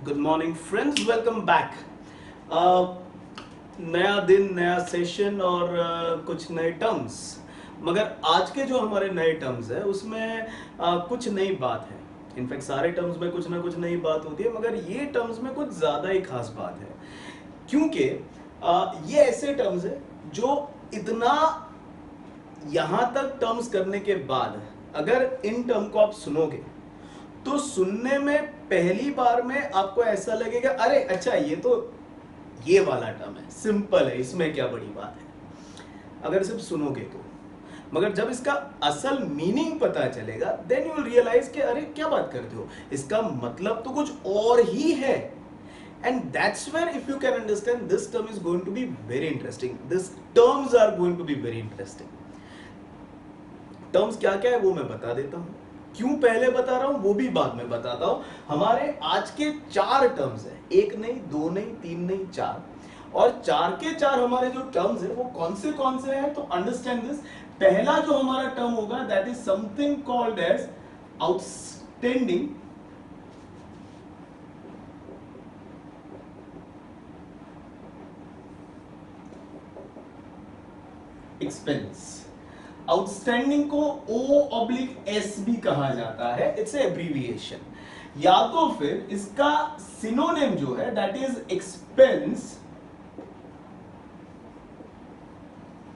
Good morning friends, welcome back. नया दिन, नया सेशन और कुछ नए टर्म्स। मगर आज के जो हमारे नए टर्म्स है उसमें कुछ नई बात है। इनफैक्ट सारे टर्म्स में कुछ ना कुछ नई बात होती है, मगर ये टर्म्स में कुछ ज़्यादा ही खास बात है, क्योंकि ये ऐसे टर्म्स है जो इतना यहाँ तक टर्म्स करने के बाद अगर इन टर्म को आप सुनोगे तो सुनने में पहली बार में आपको ऐसा लगेगा, अरे अच्छा ये तो ये वाला टर्म है, सिंपल है, इसमें क्या बड़ी बात है, अगर सिर्फ सुनोगे तो। मगर जब इसका असल मीनिंग पता चलेगा देन यू विल रियलाइज कि अरे क्या बात करते हो, इसका मतलब तो कुछ और ही है। And that's where if you can understand this term is going to be very interesting, this terms are going to be very interesting. Terms क्या क्या है वो मैं बता देता हूं, क्यों पहले बता रहा हूं वो भी बाद में बताता हूं। हमारे आज के 4 टर्म्स हैं, एक नहीं, दो नहीं, तीन नहीं, 4। और 4 के 4 हमारे जो टर्म्स है वो कौन से हैं, तो अंडरस्टैंड दिस। पहला जो हमारा टर्म होगा that is something called as outstanding expense. Outstanding को O/S भी कहा जाता है, इट्स एब्रीविएशन। या तो फिर इसका सिनोनिम जो है दैट इज एक्सपेंस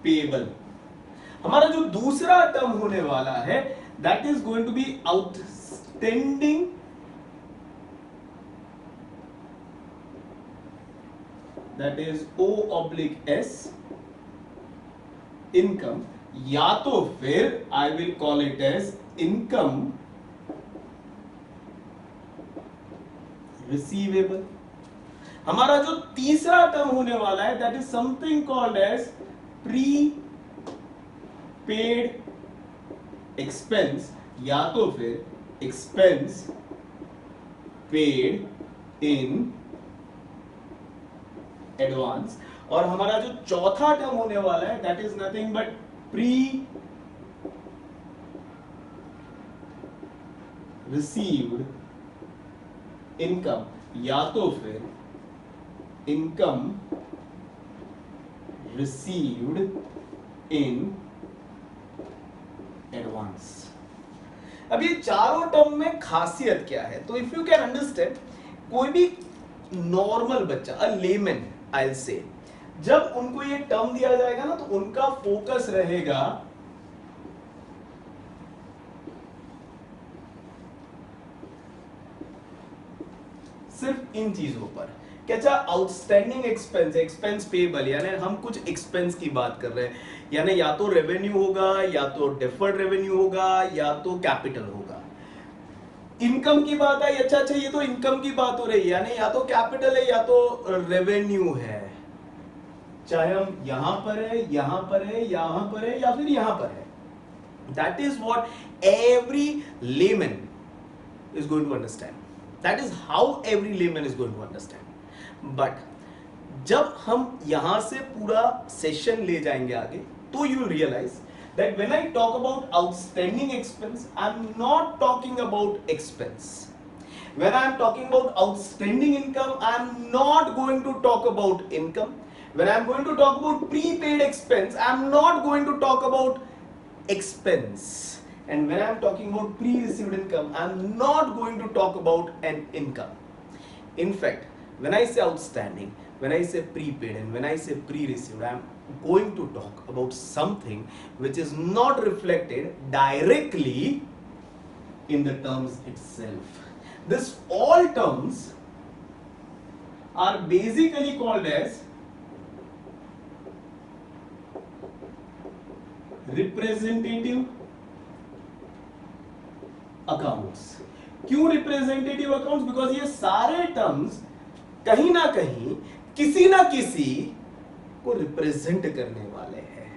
पेएबल। हमारा जो दूसरा टर्म होने वाला है that is going to be outstanding that is O/S income, या तो फिर I will call it as income receivable. हमारा जो तीसरा टर्म होने वाला है that is something called as prepaid expense, या तो फिर एक्सपेंस पेड इन एडवांस। और हमारा जो चौथा टर्म होने वाला है that is nothing but pre received income, या तो फिर इनकम रिसीव्ड इन एडवांस। अब ये चारों टर्म में खासियत क्या है, तो इफ यू कैन अंडरस्टैंड, कोई भी नॉर्मल बच्चा, a lemon I will say, जब उनको ये टर्म दिया जाएगा ना तो उनका फोकस रहेगा सिर्फ इन चीजों पर कि अच्छा आउटस्टैंडिंग एक्सपेंस, एक्सपेंस पेएबल, यानी हम कुछ एक्सपेंस की बात कर रहे हैं, यानी या तो रेवेन्यू होगा, या तो डिफर्ड रेवेन्यू होगा, या तो कैपिटल होगा। इनकम की बात है, अच्छा ये तो इनकम की बात हो रही है, यानी या तो कैपिटल है या तो रेवेन्यू है, चाहे हम यहां पर है, यहां पर है, यहां पर है, या फिर यहां पर है। That is what every layman is going to understand, that is how every layman is going to understand. But जब हम यहां से पूरा सेशन ले जाएंगे आगे तो you will realise that when I talk about outstanding expense, I'm not talking about expense. When I'm talking about outstanding income, I'm not going to talk about income. When I'm going to talk about prepaid expense, I'm not going to talk about expense. And when I'm talking about pre-received income, I'm not going to talk about an income. In fact, when I say outstanding, when I say prepaid, and when I say pre-received, I'm going to talk about something which is not reflected directly in the terms itself. This all terms are basically called as representative accounts. क्यों representative accounts? Because ये सारे terms कहीं ना कहीं किसी ना किसी को रिप्रेजेंट करने वाले हैं।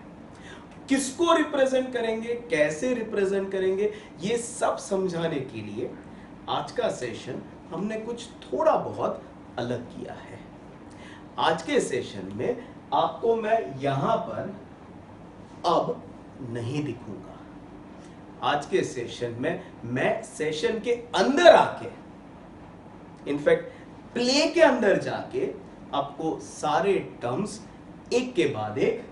किसको रिप्रेजेंट करेंगे, कैसे रिप्रेजेंट करेंगे, ये सब समझाने के लिए आज का सेशन हमने कुछ थोड़ा बहुत अलग किया है। आज के सेशन में आपको मैं यहां पर अब नहीं दिखूंगा। आज के सेशन में मैं सेशन के अंदर आके, इनफैक्ट प्ले के अंदर जाके आपको सारे टर्म्स एक के बाद एक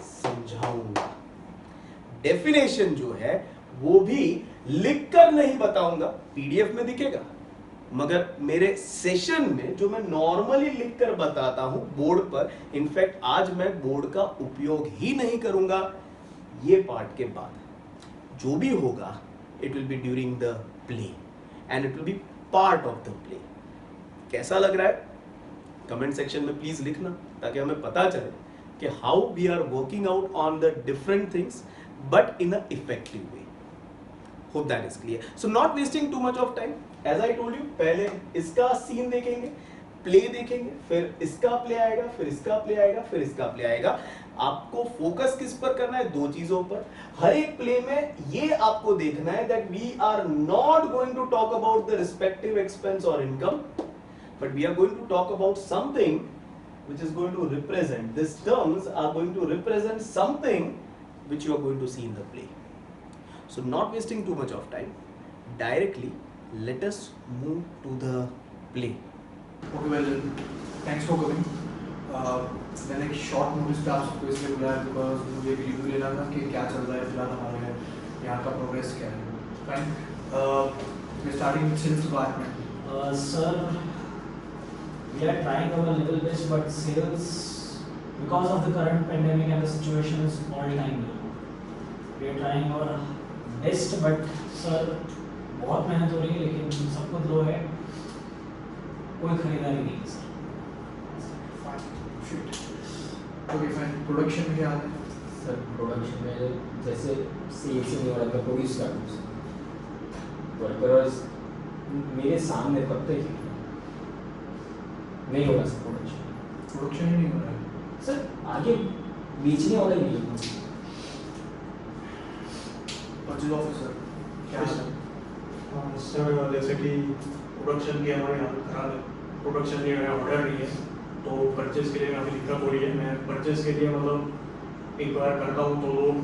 समझाऊंगा। डेफिनेशन जो है वो भी लिखकर नहीं बताऊंगा, पीडीएफ में दिखेगा, मगर मेरे सेशन में जो मैं नॉर्मली लिखकर बताता हूं बोर्ड पर, इनफैक्ट आज मैं बोर्ड का उपयोग ही नहीं करूंगा। ये पार्ट के बाद जो भी होगा it will be during the play and it will be part of the play. कैसा लग रहा है कमेंट सेक्शन में प्लीज लिखना, ताकि हमें पता चले कि how we are working out on the different things but in a effective way. Hope that is clear. So not wasting too much of time, as I told you, पहले इसका scene देखेंगे, play देखेंगे, फिर इसका play आएगा, फिर इसका play आएगा, फिर इसका प्ले आएगा। आपको फोकस किस पर करना है? दो चीजों पर। हर एक प्ले में ये आपको देखना है that we are not going to talk about the respective expense और income, but we are going to talk about something which is going to represent, these terms are going to represent something which you are going to see in the play. So not wasting too much of time, directly let us move to the play. Okay, well, thanks for coming. मैंने एक short notice पे आप सबको इसलिए बुलाया because मुझे एक review लेना था कि क्या चल रहा है फिलहाल हमारे यहाँ का प्रोग्रेस क्या है। Fine, starting with sales department. Sir, we are trying our level best, but sales, because of the current pandemic and the situation, is all time low. We are trying our best, but sir, बहुत मेहनत हो रही है लेकिन सब कुछ लो है, कोई खरीदारी नहीं है सर। ओके फाइन, प्रोडक्शन में क्या हाल है? सर प्रोडक्शन में जैसे सेल्स ही नहीं हो रहा था, प्रोड्यूस कर दूँ वर्कर्स मेरे सामने कब तक नहीं हो रहा सर प्रोडक्शन ही नहीं हो रहा है सर, आगे बेचने वाला ही नहीं है। परचेज ऑफिसर क्या हाल है? सर जैसे कि प्रोडक्शन की हमारी हालत खराब है, प्रोडक्शन के ऑर्डर नहीं है, तो परचेज के लिए काफ़ी दिक्कत हो रही है। मैं परचेज के लिए मतलब एक बार करता हूँ तो लोग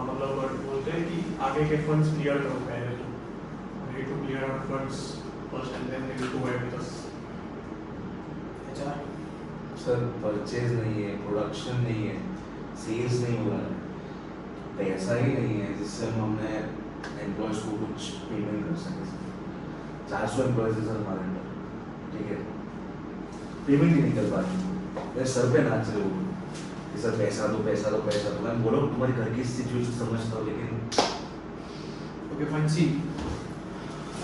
मतलब बोलते हैं कि आगे के फंड्स क्लियर करो पहले, तो need to clear our funds first and then need to work with us. अच्छा सर परचेज नहीं है, प्रोडक्शन नहीं है, सेल्स नहीं हो रहा है, पैसा ही नहीं है जिससे हम अपने एम्प्लॉयज़ को कुछ पेमेंट कर सकें। 400 एम्प्लॉयज़ है सर हमारे अंदर, ठीक है, पेमेंट ही नहीं कर पा रही। मेरे सर पे नाच रहे हो कि सर पैसा दो पैसा दो पैसा दो। मैं बोला तुम्हारी घर की सिचुएशन समझता हूँ, लेकिन okay fine, see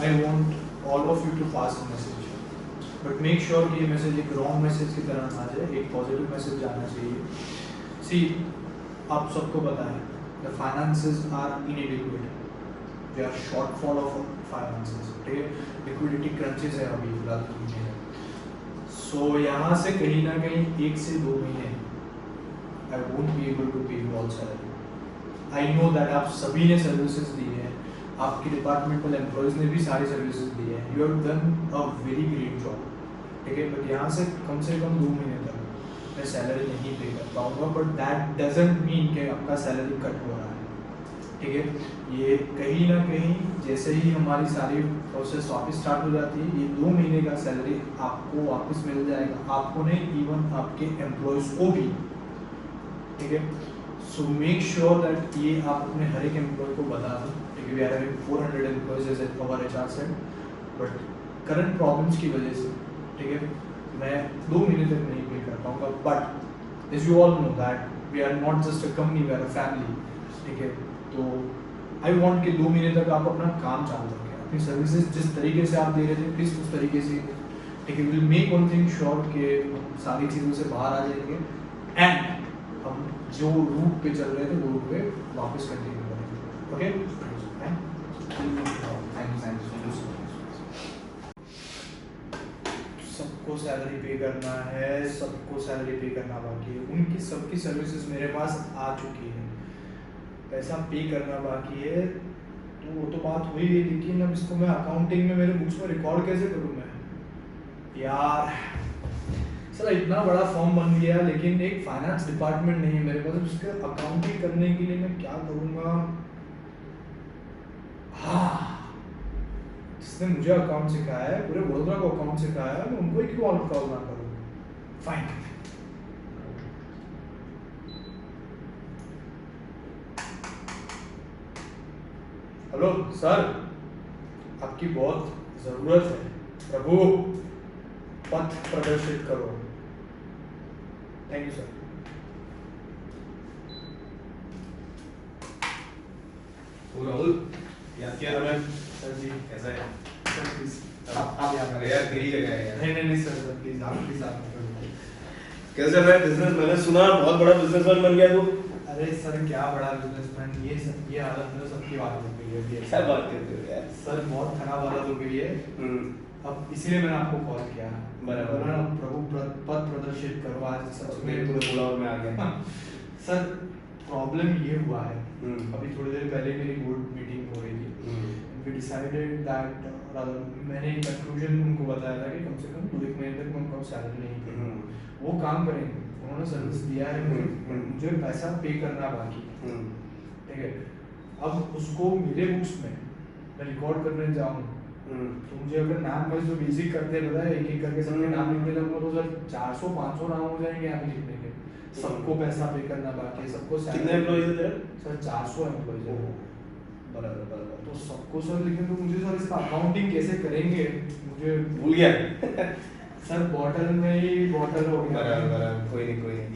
I want all of you to pass the message, but make sure कि ये मैसेज एक रॉन्ग मैसेज की तरह ना जाए, एक पॉजिटिव मैसेज जाना चाहिए। सी आप सबको पता है the finances are inadequate, they are shortfall of finances, ठीक है, लिक्विडिटी क्रंचेस है अभी फिलहाल दुनिया में। सो यहाँ से कहीं ना कहीं 1 से 2 महीने I won't be able to pay all salary. I know that आप सभी ने सर्विसेज दी है, आपके डिपार्टमेंटल एम्प्लॉयज़ ने भी सारी सर्विसेज दी है, you have done a very great job, ठीक है, बट यहाँ से कम 2 महीने तक मैं सैलरी नहीं पे कर पाऊँगा, बट दैट डजेंट मीन कि आपका सैलरी कट हो रहा है, ठीक है। ये कहीं ना कहीं जैसे ही हमारी सारी प्रोसेस वापस स्टार्ट हो जाती है, ये 2 महीने का सैलरी आपको वापस मिल जाएगा, आपको नहीं इवन आपके एम्प्लॉयज़ को भी, ठीक है। सो मेक श्योर दैट ये आप अपने हर एक एम्प्लॉय को बता दें, ठीक है। We are having 400 employees as our HR said, but current problems की वजह से, ठीक है, मैं 2 महीने तक नहीं पे कर पाऊँगा, but as you all know that we are not just a company, we are a family, ठीक है। तो आई वांट कि 2 महीने तक आप अपना काम चालू रखें, अपनी सर्विसेज जिस तरीके से आप दे रहे थे प्लीज़ उस तरीके से, ठीक है। Will make one thing sure कि हम सारी चीज़ों से बाहर आ जाएंगे एंड हम जो रूट पे चल रहे थे वो रूट पे वापस कंटिन्यू करेंगे, ओके। सबको सैलरी पे करना है, सबको सैलरी पे करना बाकी है, उनकी सबकी सर्विसेज मेरे पास आ चुकी है, पैसा पे करना बाकी है, तो वो तो बात हुई है, लेकिन अब इसको मैं अकाउंटिंग में मेरे बुक्स में रिकॉर्ड कैसे करूँ मैं यार। सर इतना बड़ा फॉर्म बन गया लेकिन एक फाइनेंस डिपार्टमेंट नहीं है मेरे पास, उसके अकाउंटिंग करने के लिए मैं क्या करूँगा। हाँ, जिसने मुझे अकाउंट सिखाया है, पूरे वडोदरा को अकाउंट सिखाया है, मैं उनको ही क्यों कॉल ना करूँ? फाइन। हेलो सर, आपकी बहुत जरूरत है। प्रभु, पथ प्रदर्शित करो। Thank you sir. ओ राहुल, याद किया तुमने? सर जी, कैसा है? सर प्लीज आप यहाँ अरे यार तेरी जगह है यार। नहीं सर प्लीज आप कैसे चल रहा है बिजनेस? मैंने सुना बहुत बड़ा बिजनेसमैन बन गया तू। अरे सर क्या बड़ा बिजनेसमैन, ये हालत में सबकी बात हो गई है अभी। क्या बात करते हो यार? सर बहुत खराब हालत हो गई है, अब इसीलिए मैंने आपको कॉल किया। बराबर। बोला ना, प्रभु पथ प्रदर्शित करो आज सच में। तूने बोला और मैं आ गया। सर प्रॉब्लम ये हुआ है, हम्म। अभी थोड़ी देर पहले मेरी बोर्ड मीटिंग हो रही थी। वी डिसाइडेड दैट, मैंने एक कंक्लूजन उनको बताया था कि कम से कम 2 महीने तक मैं उनको सैलरी नहीं दूंगा। वो काम करेंगे, उन्होंने सर्विस दिया है मुझे पैसा पे करना बाकी, ठीक है। अब उसको मेरे बुक्स में मैं रिकॉर्ड करने जाऊँ तो मुझे अगर नाम वाइज जो बेसिक करते हैं, पता है, एक एक करके सबके नाम लिखने लगूंगा तो सर 400-500 नाम हो जाएंगे यहाँ पे लिखने के। सबको पैसा पे करना बाकी है, सबको कितने एम्प्लॉइज है तेरे? सर 400 एम्प्लॉइज है। बराबर बराबर। तो सबको सर लिखें तो मुझे सर इसका अकाउंटिंग कैसे करेंगे, मुझे भूल गया। सर बॉटल में ही बॉटल हो गया। बराबर बराबर, कोई नहीं।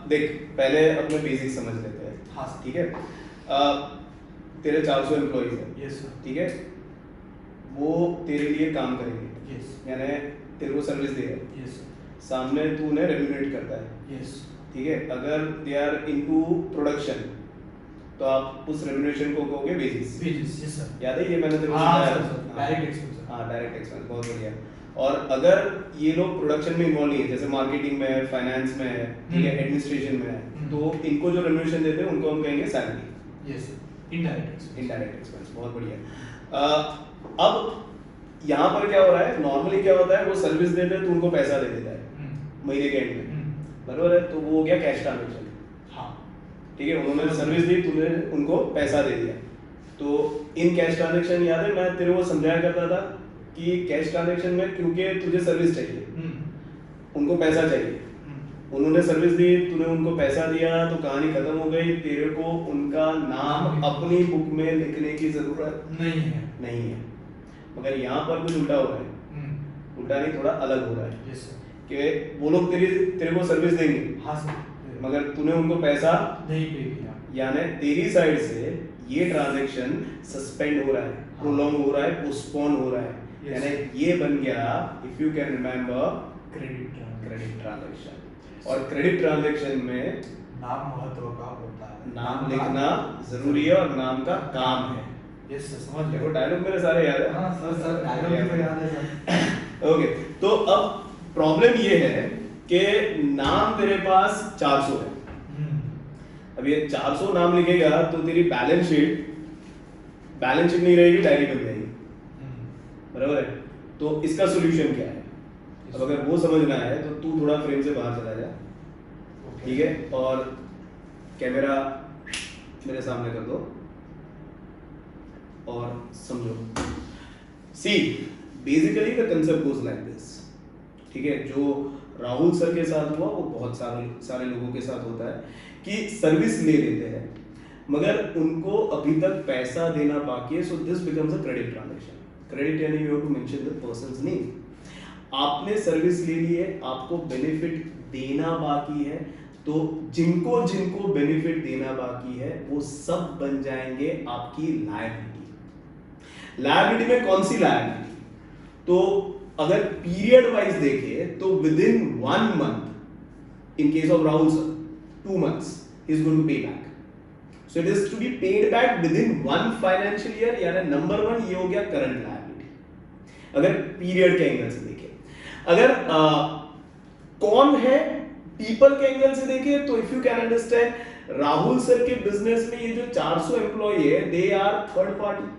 देख, पहले अपने बेसिक समझ लेते हैं। हाँ ठीक है। तेरे 400 एम्प्लॉइज हैं। Yes sir. ठीक है, वो तेरे लिए काम करेंगे। यस यानी तेरे को सर्विस देगा। यस सामने तू उन्हें रेम्यूनरेट करता है। यस ठीक है, अगर दे आर इनटू प्रोडक्शन तो आप उस रेम्यूनरेशन को कहोगे बेसिस। Yes sir. याद है ये मैंने तेरे को हाँ सिखाया? Sir, direct expense. हाँ, डायरेक्ट एक्सपेंस, बहुत बढ़िया। और अगर ये लोग प्रोडक्शन में इन्वॉल्व नहीं है, जैसे मार्केटिंग में है, फाइनेंस में है, ठीक है, एडमिनिस्ट्रेशन में है, तो इनको जो रेम्यूनरेशन देते हैं उनको हम कहेंगे salary. Yes sir, indirect expense. Indirect expense, बहुत बढ़िया। अब यहाँ पर क्या हो रहा है, नॉर्मली क्या होता है, वो सर्विस देते हैं तो उनको पैसा दे देता है महीने के एंड में, बराबर है? तो वो हो गया कैश ट्रांजेक्शन। हाँ ठीक है, उन्होंने सर्विस दी, तूने उनको पैसा दे दिया। तो इन कैश ट्रांजेक्शन, याद है मैं तेरे को समझाया करता था कि कैश ट्रांजेक्शन में क्योंकि तुझे सर्विस चाहिए, उनको पैसा चाहिए, उन्होंने सर्विस दी, तूने उनको पैसा दिया, तो कहानी खत्म हो गई। तेरे को उनका नाम अपनी बुक में लिखने की जरूरत नहीं है। मगर यहाँ पर कुछ उल्टा हो रहा है। उल्टा नहीं, थोड़ा अलग हो रहा है। Yes sir. कि वो लोग तेरे को सर्विस देंगे, हाँ सर, मगर तूने उनको पैसा नहीं पे किया। यानी तेरी साइड से ये ट्रांजैक्शन सस्पेंड हो रहा है, प्रोलॉन्ग हो रहा है, पोस्टपोन हो रहा है। Yes. यानी ये बन गया, if you can remember, credit transaction. और क्रेडिट ट्रांजैक्शन में नाम महत्व का होता है, नाम लिखना जरूरी है और नाम का काम है। यस सर, समझ देखो गए। डायलॉग मेरे सारे याद है। हाँ सर डायलॉग तो याद है सर। ओके, तो अब प्रॉब्लम ये है कि नाम तेरे पास 400 है। अब ये 400 नाम लिखेगा तो तेरी बैलेंस शीट नहीं रहेगी, डायरी बन जाएगी, बराबर है? तो इसका सॉल्यूशन क्या है? अब अगर वो समझना है तो तू थोड़ा फ्रेम से बाहर चला जा, ठीक है, और कैमरा मेरे सामने कर दो और समझो। See basically the concept goes like this, ठीक है? जो राहुल सर के साथ हुआ वो बहुत सारे लोगों के साथ होता है कि सर्विस ले लेते हैं मगर उनको अभी तक पैसा देना बाकी है, so this becomes a credit transaction. Credit यानी you have to mention the person's name. आपने सर्विस ले ली है, आपको बेनिफिट देना बाकी है, तो जिनको जिनको बेनिफिट देना बाकी है वो सब बन जाएंगे आपकी लायबिलिटी। लायबिलिटी में कौन सी लायबिलिटी? तो अगर पीरियड वाइज देखें तो with in 1 month, in case of Rahul sir 2 months he is going to pay back, so it is to be paid back within 1 financial year। यानी नंबर 1 ये हो गया करंट लायबिलिटी अगर पीरियड के एंगल से देखें। अगर कौन है पीपल के एंगल से देखें तो if you can understand, Rahul sir के बिजनेस में ये जो 400 एम्प्लॉय है they are third party.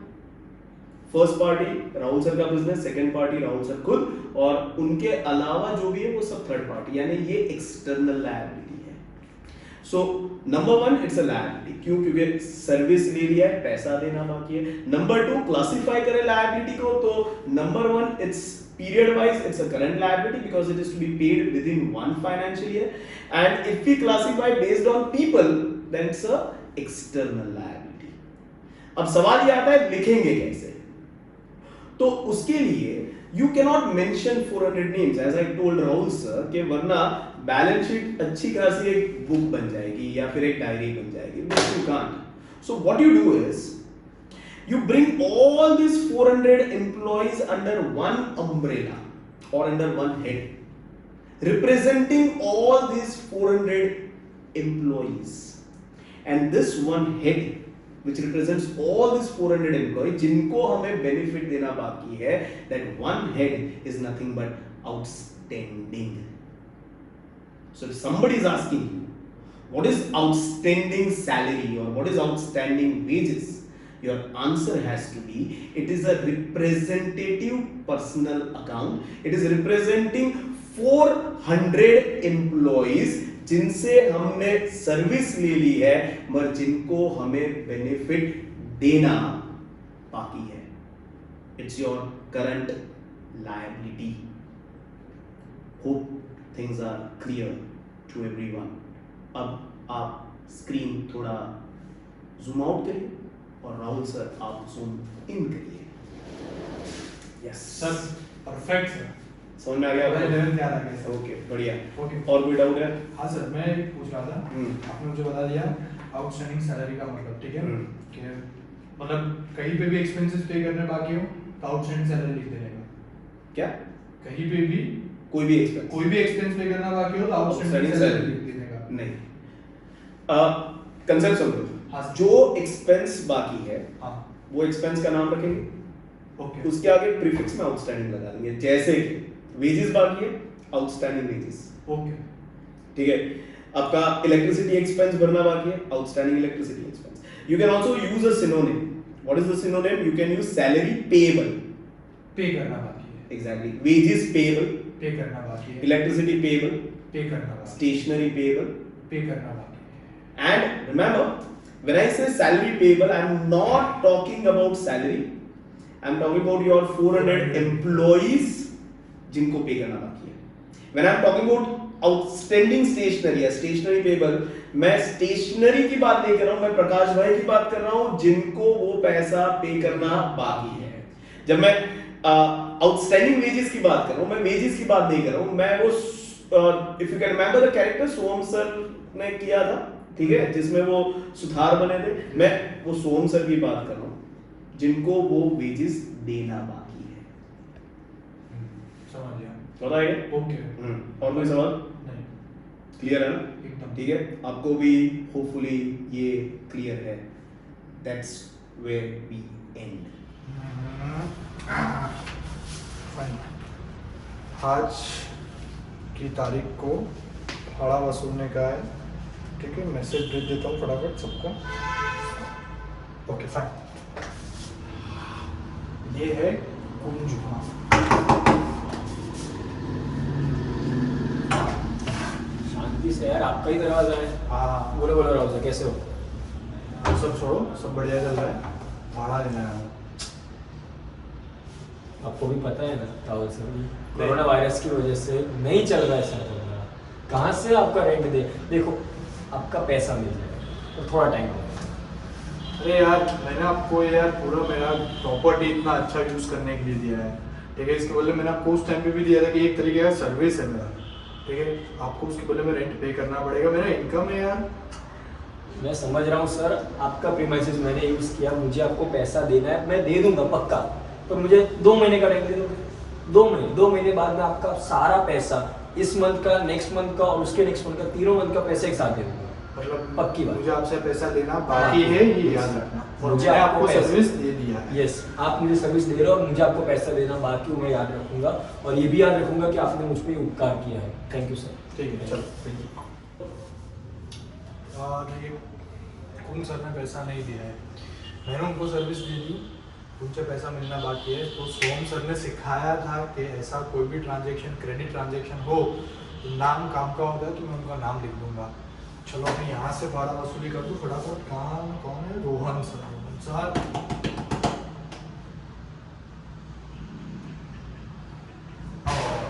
First party Rahul sir का business, second party Rahul sir खुद, और उनके अलावा जो भी है वो सब थर्ड पार्टी, यानी ये एक्सटर्नल लायबिलिटी है। So number 1 it's a liability, क्यों? क्योंकि सर्विस ले लिया है, पैसा देना बाकी है। नंबर 2 क्लासिफाई करें लायबिलिटी को, तो number 1 it's period wise it's a current liability because it is to be paid within one financial year, and if we classify based on people then it's a external liability. अब सवाल ये आता है लिखेंगे कैसे? तो उसके लिए you cannot mention 400 names as I told Rahul sir कि वरना बैलेंस शीट अच्छी खासी एक बुक बन जाएगी या फिर एक डायरी बन जाएगी, which you can't. So what you do is you bring all these 400 employees under one umbrella or under one head, representing all these 400 employees, and this one head which represents all these 400 employees जिनको हमें benefit देना बाकी है, that one head is nothing but outstanding. So if somebody is asking you what is outstanding salary or what is outstanding wages, your answer has to be it is a representative personal account. It is representing 400 employees जिनसे हमने service ले ली है मगर जिनको हमें benefit देना बाकी है. It's your current liability. Hope things are clear to everyone. अब आप स्क्रीन थोड़ा जूम आउट करिए और राहुल सर आप जूम इन करिए. यस सर परफेक्ट सर, समझ में आ गया? भाई लेवल क्या आ गया? ओके बढ़िया. ओके और कोई डाउट है? हाँ सर, मैं पूछ रहा था, आपने मुझे बता दिया आउटस्टैंडिंग सैलरी का मतलब, ठीक है कि मतलब कहीं पे भी एक्सपेंसेस पे करने बाकी हो तो आउटस्टैंडिंग सैलरी लिख देने का. क्या? कहीं पे भी कोई भी एक्सपेंस पे करना बाकी हो तो आउटस्टैंडिंग सैलरी लिख देने का. नहीं. कंसेप्ट समझो. हाँ सर. जो एक्सपेंस बाकी है हाँ वो एक्सपेंस का नाम रखेंगे, ओके उसके आगे प्रीफिक्स में आउटस्टैंडिंग लगा देंगे. जैसे वेजेस बाकी है, आउटस्टैंडिंग वेजेस. ओके ठीक है. आपका इलेक्ट्रिसिटी एक्सपेंस भरना बाकी है, outstanding electricity expense. You can also use a synonym. What is the synonym? You can use salary payable. Pay करना बाकी है. एग्जैक्टली. वेजेस पेएबल, पे करना बाकी है. इलेक्ट्रिसिटी पेएबल, पे करना बाकी है. Stationery payable. पे करना बाकी है. And remember, when I say salary payable, I am not talking about salary. I am talking about your 400 employees जिनको पे करना बाकी है. When I am talking about outstanding stationery या stationery payable, मैं stationery की बात नहीं कर रहा हूँ, मैं प्रकाश भाई की बात कर रहा हूँ जिनको वो पैसा पे करना बाकी है. जब मैं outstanding wages की बात कर रहा हूँ, मैं wages की बात नहीं कर रहा हूँ, मैं वो if you can remember the character Som sir ने किया था, ठीक है, जिसमें वो सुथार बने थे, मैं वो सोम सर की बात कर रहा हूँ जिनको वो वेजेस देना बाकी है. समझ गया. बताइए. ओके. और कोई सवाल? नहीं, क्लियर है ना? एकदम ठीक है. आपको भी होपफुली ये क्लियर है. That's where we end. Fine. आज की तारीख को भाड़ा वसूलने का है, ठीक है. मैसेज भेज देता हूँ फटाफट सबको. Okay fine. ये है कुंजुमा. शांति से यार, आपका ही दरवाजा है. हाँ, बोलो बोलो राहुल सर, कैसे हो? वो सब छोड़ो, सब बढ़िया चल रहा है. भाड़ा देना है. आपको भी पता है ना राहुल सर, कोरोना वायरस की वजह से नहीं चल रहा है सर. कहाँ से आपका रेंट दे? देखो आपका पैसा मिल जाएगा तो थोड़ा टाइम लगेगा. अरे यार, मैंने आपको यार पूरा मेरा प्रॉपर्टी इतना अच्छा यूज़ करने के लिए दिया है, ठीक है. इसके बदले मैंने आपको उस टाइम पे भी दिया था कि एक तरीके का सर्विस है मेरा, ठीक है. आपको उसके बदले में रेंट पे करना पड़ेगा. मेरा इनकम है यार. मैं समझ रहा हूँ सर, आपका प्रीमाइसेस मैंने यूज़ किया, मुझे आपको पैसा देना है, मैं दे दूंगा पक्का. तो मुझे 2 महीने का रेंट दे दोगे. 2 महीने बाद में आपका सारा पैसा, इस मंथ का, नेक्स्ट मंथ का और उसके नेक्स्ट मंथ का, 3 मंथ का पैसा एक साथ दे दूंगा. मतलब पक्की बात. मुझे आपसे पैसा लेना बाकी है, ये याद रखना. और मुझे मैंने आपको आपको पैसा- सर्विस दे दिया है. यस, आप मुझे सर्विस दे रहे हो और मुझे आपको पैसा देना बाकी, मैं याद रखूंगा. और ये भी याद रखूंगा कि आपने मुझ पर उपकार किया है. Thank you sir. ठीक है, चलो. ये कुन सर ने पैसा नहीं दिया है, मैंने उनको सर्विस दे दी, उनसे पैसा मिलना बाकी है. तो सोम सर ने सिखाया था कि ऐसा कोई भी ट्रांजैक्शन, क्रेडिट ट्रांजैक्शन हो तो नाम काम का होता है, तो मैं उनका नाम लिख दूंगा. चलो मैं यहाँ से भाड़ा वसूली कर दूँ फटाफट। कहाँ कौन है? रोहन सर। रोहन सर,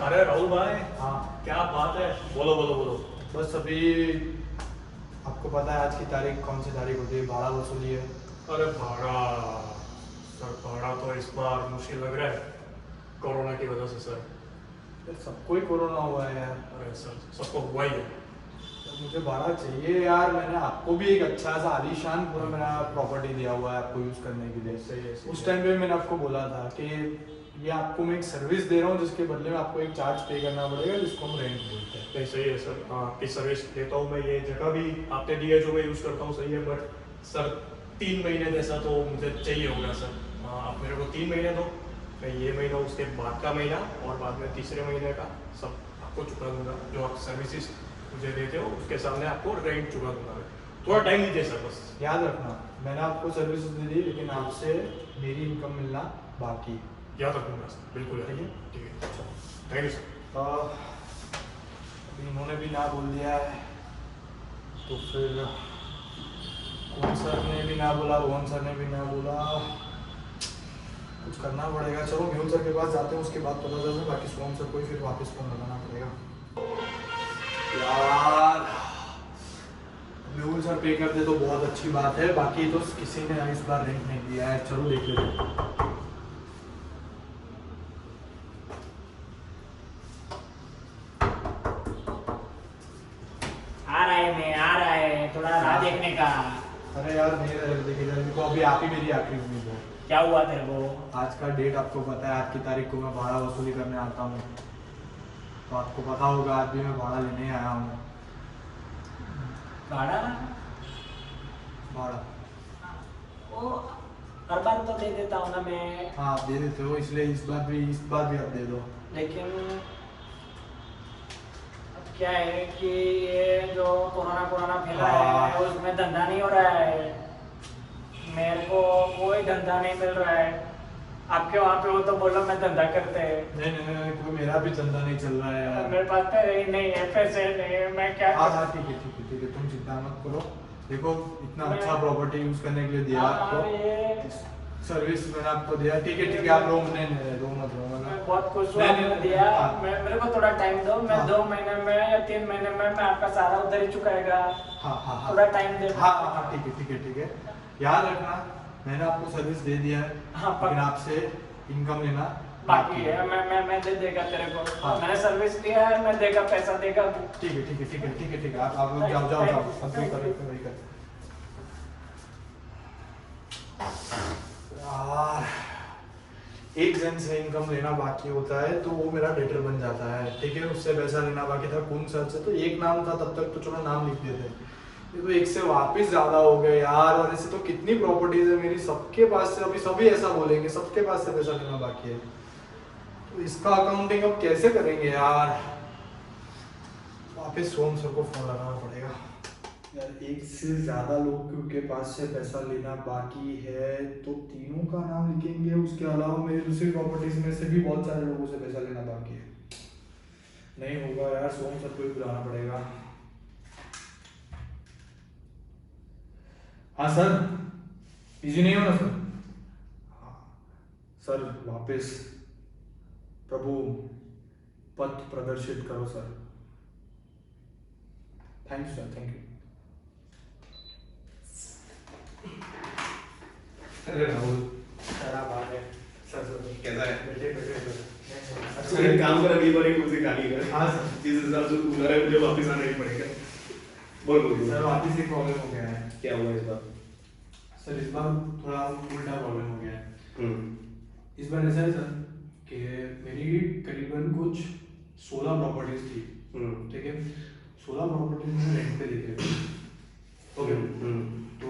अरे राहुल भाई, हाँ क्या बात है, बोलो बोलो बोलो। बस अभी आपको पता है आज की तारीख कौन सी तारीख होती है? भाड़ा वसूली है। अरे भाड़ा, सर भाड़ा तो इस बार मुश्किल लग रहा है कोरोना की वजह से सर। यार सबको ही कोरोना हुआ है यार। अरे सर सबको हुआ ही है। तो मुझे भाड़ा चाहिए यार। मैंने आपको भी एक अच्छा सा आलीशान पूरा मेरा प्रॉपर्टी दिया हुआ है आपको यूज़ करने के लिए। सही है, सही उस है। टाइम पे मैंने आपको बोला था कि ये आपको मैं एक सर्विस दे रहा हूँ जिसके बदले में आपको एक चार्ज पे करना पड़ेगा जिसको हम रेंट बोलते हैं। नहीं सही है सर, हाँ आपकी सर्विस लेता हूँ मैं, ये जगह भी आपने दी है जो मैं यूज़ करता हूँ, सही है। बट सर 3 महीने जैसा तो मुझे चाहिए होगा सर। हाँ आप मेरे को 3 महीने दो, मैं ये महीना उसके बाद का महीना और बाद में तीसरे महीने का सब आपको चुका दूंगा। जो आप सर्विसेज मुझे देते हो उसके सामने आपको रेंट चुका दूंगा मैं। थोड़ा टाइम दीजिए सर बस। याद रखना मैंने आपको सर्विस दे दी लेकिन आपसे मेरी इनकम मिलना बाकी। याद रखूंगा सर, बिल्कुल याद। ठीक है? ठीक है, थैंक यू सर। अभी इन्होंने भी ना बोल दिया है तो फिर कौन सर ने भी ना बोला, रोहन सर ने भी ना बोला, कुछ करना पड़ेगा। चलो मेहुल सर के पास जाते हैं, उसके बाद पता चलता है। बाकी सोहम सर को ही फिर वापस फोन लगाना पड़ेगा यार। मेहुल सर पे कर दे तो बहुत अच्छी बात है, बाकी तो किसी ने इस बार रेंट नहीं दिया है। चलो देख लेते हैं। आ रहा है थोड़ा राह देखने का। अरे यार नहीं देखिए देखो, अभी आप ही मेरी आखिरी उम्मीद हो। क्या हुआ तेरे को? आज का डेट आपको पता है, आज की तारीख को मैं भाड़ा वसूली करने आता हूँ। तो आपको पता होगा आज भी मैं भाड़ा लेने आया हूँ। भाड़ा? भाड़ा वो हर बार तो दे देता हूँ ना मैं। हाँ आप दे देते हो, इसलिए इस बार भी आप दे दो। लेकिन अब क्या है कि ये जो कोरोना फैला है उसमें धंधा नहीं हो रहा है। मेरे को कोई धंधा नहीं मिल रहा है। आपके वहाँ पे हो तो बोलो मैं धंधा करते हैं। नहीं कोई मेरा भी धंधा नहीं चल रहा है यार। मेरे पास पैसे ही नहीं है, पैसे नहीं है, मैं क्या हाँ करूं? हाँ ठीक है तुम चिंता मत करो। देखो इतना मैं- अच्छा प्रॉपर्टी यूज करने के लिए दिया हाँ, आपको, ये सर्विस मैंने आपको दिया। ठीक है आप रो मत मैं बहुत खुश हूँ नहीं, आपने नहीं, दिया। हाँ। मेरे को थोड़ा टाइम दो, मैं हाँ। 2 महीने में या 3 महीने में मैं आपका सारा उधर ही चुकाएगा। हाँ थोड़ा टाइम दे। हाँ ठीक है याद रखना मैंने आपको सर्विस दे दिया है। हाँ, लेकिन आपसे इनकम लेना बाकी है। मैं दे देगा तेरे को। हाँ। मैंने सर्विस दिया है, मैं देगा, पैसा देगा। ठीक है आप लोग जाओ अब वही कर। यार एक जन से इनकम लेना बाकी होता है तो वो मेरा डेटर बन जाता है। ठीक है उससे पैसा लेना बाकी था कौन सर से, तो एक नाम था तब तक तो चलो नाम लिख देते। ये तो एक से वापस ज्यादा हो गए यार। और ऐसे तो कितनी प्रॉपर्टीज है मेरी, सबके पास से अभी सभी ऐसा बोलेंगे सबके पास से पैसा लेना बाकी है। तो इसका अकाउंटिंग अब कैसे करेंगे यार? वापस सोम सर को फोन लगाना पड़ेगा यार। एक से ज्यादा लोग के पास से पैसा लेना बाकी है तो तीनों का नाम लिखेंगे। उसके अलावा मेरी दूसरी प्रॉपर्टीज में से भी बहुत सारे लोगों से पैसा लेना बाकी है। नहीं होगा यार, सोम सर को ही बुलाना पड़ेगा। हाँ सर, बिजी नहीं हो ना सर? हाँ सर, वापस प्रभु पथ प्रदर्शित करो sir. Thank you sir, thank you. अरे राहुल क्या बात है सर? कैसा है? बैठे अच्छा एक काम कर, अगली बार एक कुर्सी खाली कर। हाँ सर। जिस हिसाब से तू रहा है मुझे वापस आना ही पड़ेगा। बोल सर वापस एक प्रॉब्लम हो गया है। क्या हुआ इस बार? सर इस बार थोड़ा उल्टा प्रॉब्लम हो गया है। इस बार ऐसा है सर कि मेरी करीबन कुछ 16 प्रॉपर्टीज थी। ठीक है, 16 प्रॉपर्टीज मैंने रेंट पे लेके थे। ओके, तो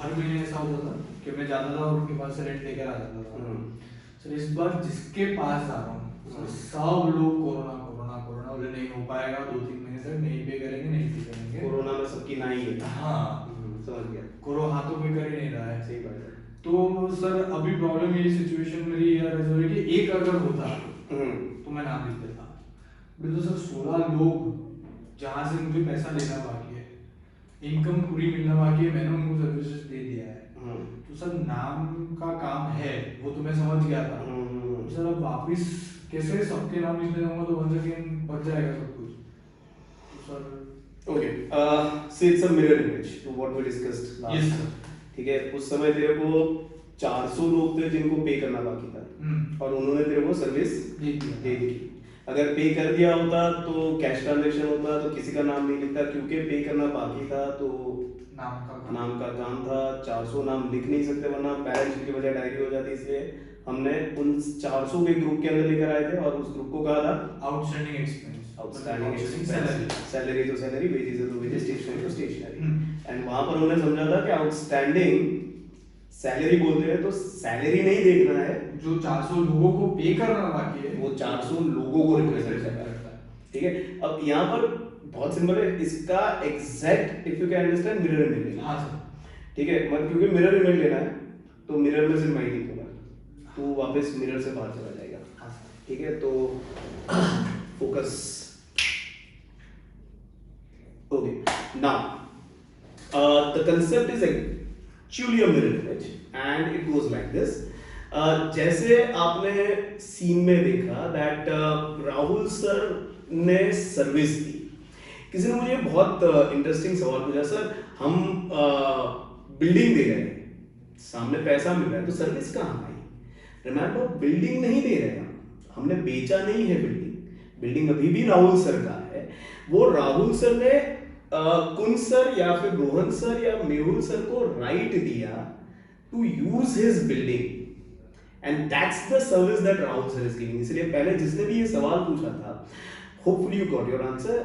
हर महीने ऐसा होता था कि मैं जाता था और उनके पास से रेंट लेकर आ जाता था। सर इस बार जिसके पास जा रहा हूँ सब लोग कोरोना बोले नहीं हो पाएगा, 2-3 महीने तक नहीं पे करेंगे। कोरोना में सबकी ना ही है। हाँ समझ गया। कोरोना तो कोई कर ही नहीं रहा है। सही बात है। तो सर अभी प्रॉब्लम ये सिचुएशन मेरी यार ऐसा है कि एक अगर होता तो मैं नाम लिख देता। तो सर 16 लोग जहाँ से मुझे पैसा लेना बाकी है इनकम पूरी मिलना बाकी है, मैंने उनको सर्विसेज दे दिया है, तो सर नाम का काम है वो तो मैं समझ गया था। सर अब वापस कैसे सबके नाम लिखने जाऊंगा तो वंस अगेन बच जाएगा सब कुछ, तो sir Okay, say it's a mirror image to what we discussed last Yes, time. sir. ठीक है, उस समय तेरे को 400 लोग थे जिनको पे करना बाकी था और उन्होंने तेरे को सर्विस दे दी। अगर पे कर दिया होता तो कैश ट्रांजैक्शन होता तो किसी का नाम नहीं लिखता, क्योंकि पे करना बाकी था तो नाम का काम था। 400 नाम लिख नहीं सकते वरना बैलेंस शीट की बजाय डायरी हो जाती, इसलिए हमने उन 400 के ग्रुप के अंदर लेकर आए थे और उस ग्रुप को कहा था आउटस्टैंडिंग एक्सपेंस, सैलरी तो सैलरी, वेजेस तो वेजेस, स्टेशनरी तो स्टेशनरी। एंड वहां पर उन्होंने समझा था कि आउटस्टैंडिंग सैलरी बोलते हैं तो सैलरी नहीं देखना है, जो 400 लोगों को पे करना बाकी है वो 400 लोगों को रिप्रेजेंट करता है। ठीक है, अब यहाँ पर बहुत सिंपल है, इसका exact if you can understand mirror image लेना। हाँ सर, ठीक है, मतलब क्योंकि मिरर इमेज लेना है तो मिरर में से मैं दिखूंगा, तो वापस मिरर से बाहर चला जाएगा। ठीक है, तो focus. Okay, now the concept is actually a mirror image and it goes like this. जैसे आपने सीन में देखा that राहुल सर ने सर्विस दी, किसी ने मुझे बहुत इंटरेस्टिंग सवाल पूछा, सर हम बिल्डिंग दे रहे हैं, सामने पैसा मिल रहा है तो सर्विस कहाँ आई? रिमेंबर, बिल्डिंग नहीं दे रहे हैं, हमने बेचा नहीं है बिल्डिंग अभी भी राहुल सर का है। वो राहुल सर ने कुन सर या फिर रोहन सर या मेहुल सर को राइट दिया to use his building and that's the service that Rahul sir is giving. इसलिए पहले जिसने भी ये सवाल पूछा था, hopefully you got your answer.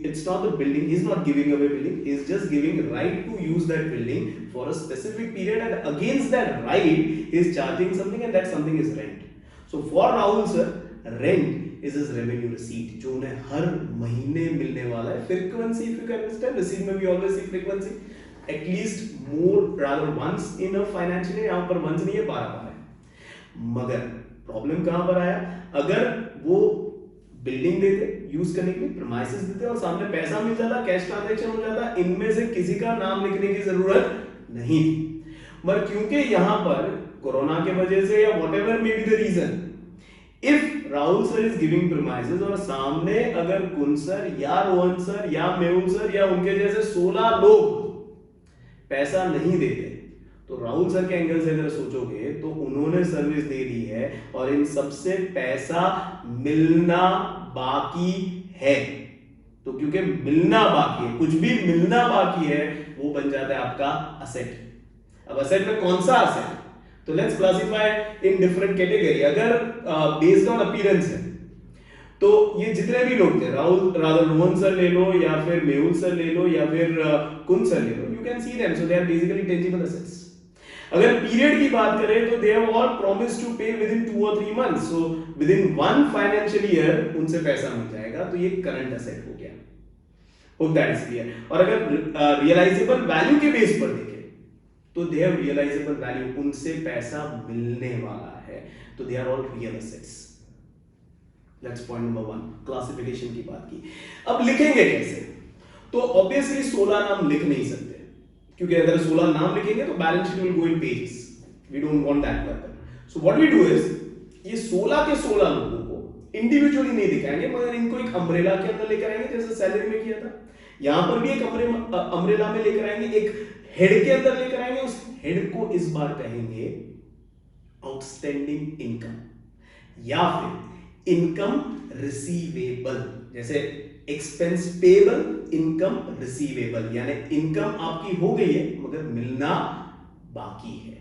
It's not the building, he's not giving away building, he's just giving right to use that building for a specific period, and against that right he is charging something, and that something is rent. So for Rahul sir, rent is his revenue receipt, जो उन्हें हर महीने मिलने वाला है। Frequency, if you can understand, receipt में we always see frequency at least more, rather once in a financial year, यहाँ पर once नहीं है, बार-बार है। मगर प्रॉब्लम कहाँ पर आया, अगर वो बिल्डिंग देते यूज करने के लिए, प्रीमाइसेस देते और सामने पैसा मिल जाता, कैश ट्रांजैक्शन हो जाता, इनमें से किसी का नाम लिखने की जरूरत नहीं थी। मगर क्योंकि यहां पर कोरोना के वजह से या whatever may be the reason, if Rahul sir is giving premises और सामने अगर कुन सर या रोहन सर या मेहुल सर या उनके जैसे 16 लोग पैसा नहीं देते, तो राहुल सर के एंगल से अगर सोचोगे तो उन्होंने सर्विस दे दी है और इन सबसे पैसा मिलना बाकी है। तो क्योंकि मिलना बाकी है, कुछ भी मिलना बाकी है, वो बन जाता है आपका असेट। अब असेट में कौन सा असेट, तो let's classify in different category. अगर बेस्ड ऑन अपीयरेंस है तो ये जितने भी लोग थे, राहुल रादर रोहन सर ले लो या फिर मेहुल सर ले लो या फिर कुन सर ले लो, you can see them, so they are basically tangible assets. अगर पीरियड की बात करें तो they have all promised to pay within 2 और 3 months, so within 1 financial year उनसे पैसा मिल जाएगा, तो ये करंट असेट हो गया। Hope that is clear. और अगर रियलाइजेबल वैल्यू के बेस पर देखें तो दे हैव रियलाइजेबल वैल्यू, उनसे पैसा मिलने वाला है, तो they are all real assets. That's point number 1, classification की बात की। अब लिखेंगे कैसे, तो ऑब्वियसली 16 नाम लिख नहीं सकते, क्योंकि अगर 16 नाम लिखेंगे तो balance sheet will go in pages, we don't want that to happen. So what we do is, ये 16 के 16 लोगों को इंडिविजुअली नहीं दिखाएंगे, मगर इनको एक अम्ब्रेला के अंदर लेकर आएंगे, जैसे सैलरी में किया था। यहां पर भी एक अम्ब्रेला में लेकर आएंगे, एक हेड के अंदर लेकर आएंगे, उस हेड को इस बार कहेंगे आउटस्टैंडिंग इनकम या फिर इनकम रिसीवेबल, जैसे एक्सपेंस पेबल, इनकम रिसीवेबल, यानी इनकम आपकी हो गई है मगर मिलना बाकी है।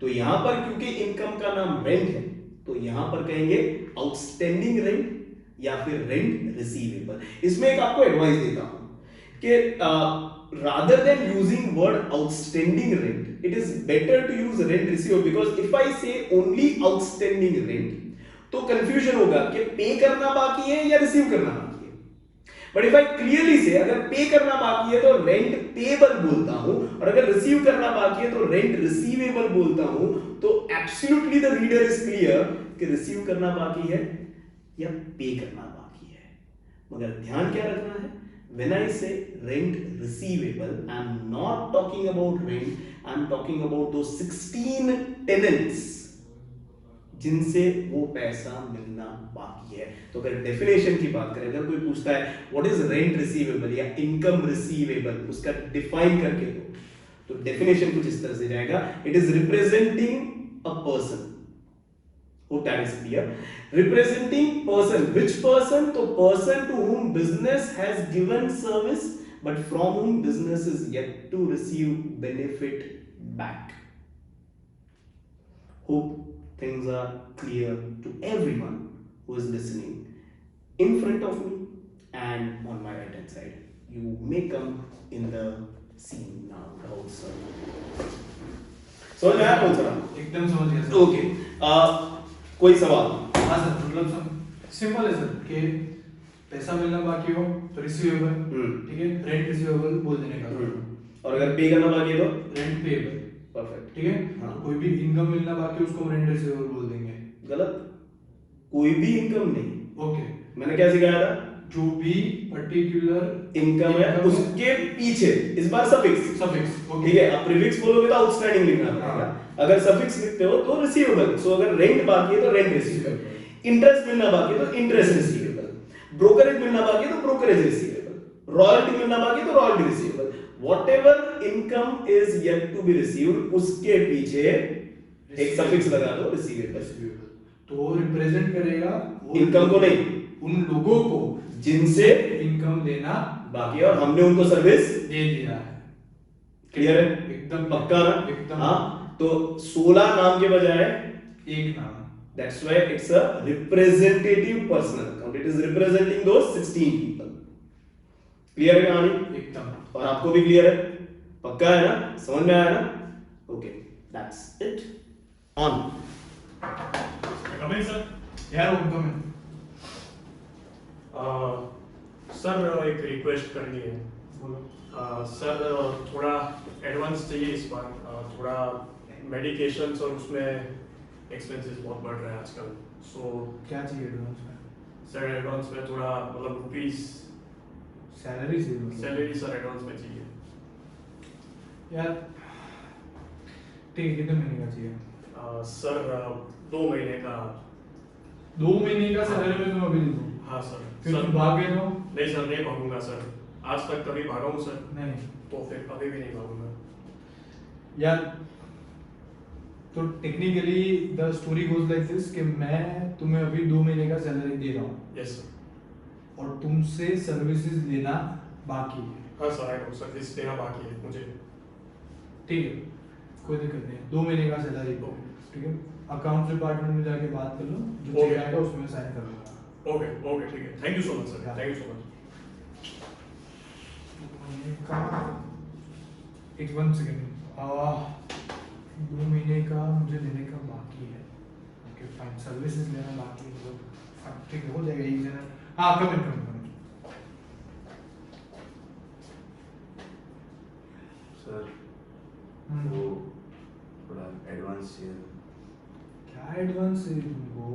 तो यहां पर क्योंकि इनकम का नाम रेंट है, तो यहां पर कहेंगे आउटस्टैंडिंग रेंट या फिर रेंट रिसीवेबल। इसमें एक आपको एडवाइस देता हूं कि rather than using word outstanding rent, it is better to use rent receivable, because if I say only outstanding rent तो कंफ्यूजन होगा कि पे करना बाकी है या रिसीव करना बाकी है। बट इफ आई क्लियरली से, अगर पे करना बाकी है तो रेंट पेबल बोलता हूं, और अगर रिसीव करना बाकी है तो रेंट रिसीवेबल बोलता हूं, तो absolutely the reader is clear कि रिसीव करना बाकी है या पे करना बाकी है। मगर ध्यान क्या रखना है, When I say rent receivable, I'm not talking about rent, I'm talking about those 16 tenants जिनसे वो पैसा मिलना बाकी है। तो अगर डेफिनेशन की बात करें, अगर कोई पूछता है व्हाट इज रेंट रिसीवेबल या इनकम रिसीवेबल, उसका डिफाइन करके दो, तो डेफिनेशन कुछ इस तरह से जाएगा, it is representing a person. Hope that is clear. Representing person, which person? तो person to whom business has given service, but from whom business is yet to receive benefit back. Hope things are clear to everyone who is listening. In front of me and on my right hand side, you may come in the scene now. Rahul sir. समझ में आया कौन सा? एकदम समझ गया sir. Okay. कोई सवाल? हाँ सर, मतलब सिंपल है सर कि पैसा मिलना बाकी हो तो रिसीवेबल, ठीक है, रेंट रिसीवेबल बोल देने का, और अगर पे करना बाकी है तो रेंट पेएबल, परफेक्ट, ठीक है। हाँ। कोई भी इनकम मिलना बाकी उसको रेंट रिसीवेबल बोल देंगे। गलत, कोई भी इनकम नहीं। ओके, मैंने क्या सिखाया था? जो भी पर्टिकुलर इनकम है उसके पीछे इस बार सफिक्स, ठीक है। अब प्रीफिक्स बोलोगे तो आउटस्टैंडिंग लिखना पड़ेगा, अगर सफिक्स लिखते हो तो रिसीवेबल। सो अगर रेंट बाकी है तो रेंट रिसीवेबल, इंटरेस्ट मिलना बाकी है तो इंटरेस्ट रिसीवेबल, ब्रोकरेज मिलना बाकी है तो ब्रोकरेज रिसीवेबल, रॉयल्टी मिलना बाकी है तो royalty receivable. Whatever income is yet to be received, उसके पीछे एक सफिक्स लगा दो, रिसीवेबल। तो रिप्रेजेंट करेगा इनकम को नहीं, उन लोगों को जिनसे इनकम लेना बाकी है और हमने उनको सर्विस दे दिया है। क्लियर है? एकदम पक्का ना? एकदम। हाँ, तो 16 नाम के बजाय एक नाम, that's why it's a representative personal account, it is representing those 16 people. Clear है कहानी? एकदम। और आपको भी क्लियर है? पक्का है ना? समझ में आया ना? Okay, that's it. On. Come in, sir. यार उनको मैं सर एक रिक्वेस्ट करनी है। बोलो। सर थोड़ा एडवांस चाहिए इस बार, थोड़ा मेडिकेशंस और उसमें एक्सपेंसेस बहुत बढ़ रहे हैं आजकल। सो क्या चाहिए एडवांस में? सर एडवांस में थोड़ा मतलब रुपीस सैलरी चाहिए। सैलरी सर एडवांस में चाहिए। यार ठीक है, कितने महीने का चाहिए? सर 2 महीने का। 2 महीने का सैलरी में तुम अभी दे दो। हाँ सर। फिर सर तुम भाग गए तो? नहीं सर, नहीं भागूंगा सर, आज तक कभी भागा हूँ सर, नहीं तो फिर कभी भी नहीं भागूंगा। यार, तो technically the story goes like this कि मैं तुम्हें अभी 2 महीने का सैलरी दे रहा हूँ। Yes sir. और तुमसे सर्विसेज लेना बाकी है। हाँ सर, आई नो सर्विस देना बाकी है मुझे। ठीक है, कोई दिक्कत नहीं। 2 महीने का सैलरी दो, ठीक है। अकाउंट्स डिपार्टमेंट में जाके बात कर लो, जो चेक आएगा उसमें साइन कर लूंगा। ओके ओके, ठीक है, thank you so much sir, Yeah. Thank you so much. एक 1 सेकेंड, 2 महीने का मुझे लेने का बाकी है। ओके फाइन, सर्विसेज लेना बाकी है तो फाइन, ठीक है, हो जाएगा एक जन। हाँ, कम इन। सर वो थोड़ा एडवांस चाहिए। क्या एडवांस है तुमको?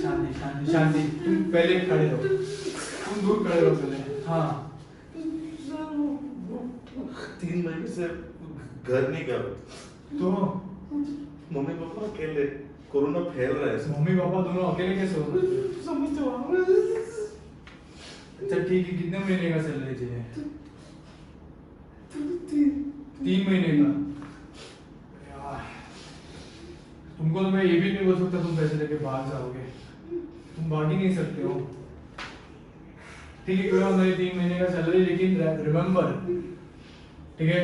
शांति शांति, तुम पहले खड़े रहो, तुम दूर खड़े रहो पहले। हाँ, 3 महीने से घर नहीं गया, तो मम्मी पापा अकेले, कोरोना फैल रहा है। मम्मी पापा दोनों अकेले कैसे हो? समझते हो? अच्छा ठीक है, कितने महीने का सैलरी चाहिए? 3 महीने का। यार, तुमको तो मैं ये भी नहीं बोल सकता तुम पैसे लेके भाग जाओगे, तुम भाग ही नहीं सकते हो। ठीक है, कोई बात नहीं, 3 महीने का सैलरी, लेकिन रिमेम्बर, ठीक है,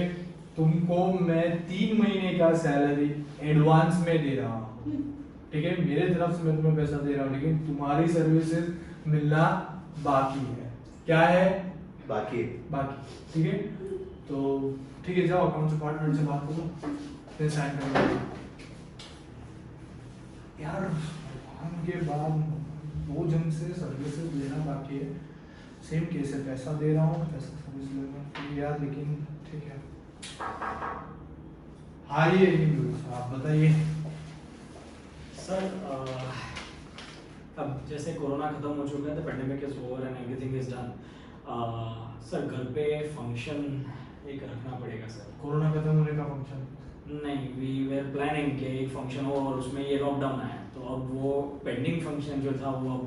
तुमको मैं 3 महीने का सैलरी एडवांस में दे रहा हूँ, ठीक है। मेरे तरफ से मैं तुम्हें पैसा दे रहा हूँ, लेकिन तुम्हारी सर्विसेज मिलना बाकी है। क्या है? बाकी बाकी, ठीक है। तो ठीक है, जाओ अकाउंट्स डिपार्टमेंट से बात करो, फिर साइन कर दो। यार, भगवान के बाद 2 जन से सर्विसेज लेना बाकी है। सेम केस है, पैसा दे रहा हूँ, पैसा सर्विस ले रहा हूँ यार, लेकिन ठीक है। हाँ, ये आप बताइए। सर अब जैसे कोरोना खत्म हो चुका है, the pandemic is over and everything is done, sir घर पे फंक्शन एक रखना पड़ेगा सर। कोरोना खत्म होने का फंक्शन? नहीं, वी वेर प्लानिंग कि एक फंक्शन हो और उसमें ये लॉकडाउन आया, तो अब वो पेंडिंग फंक्शन जो था वो अब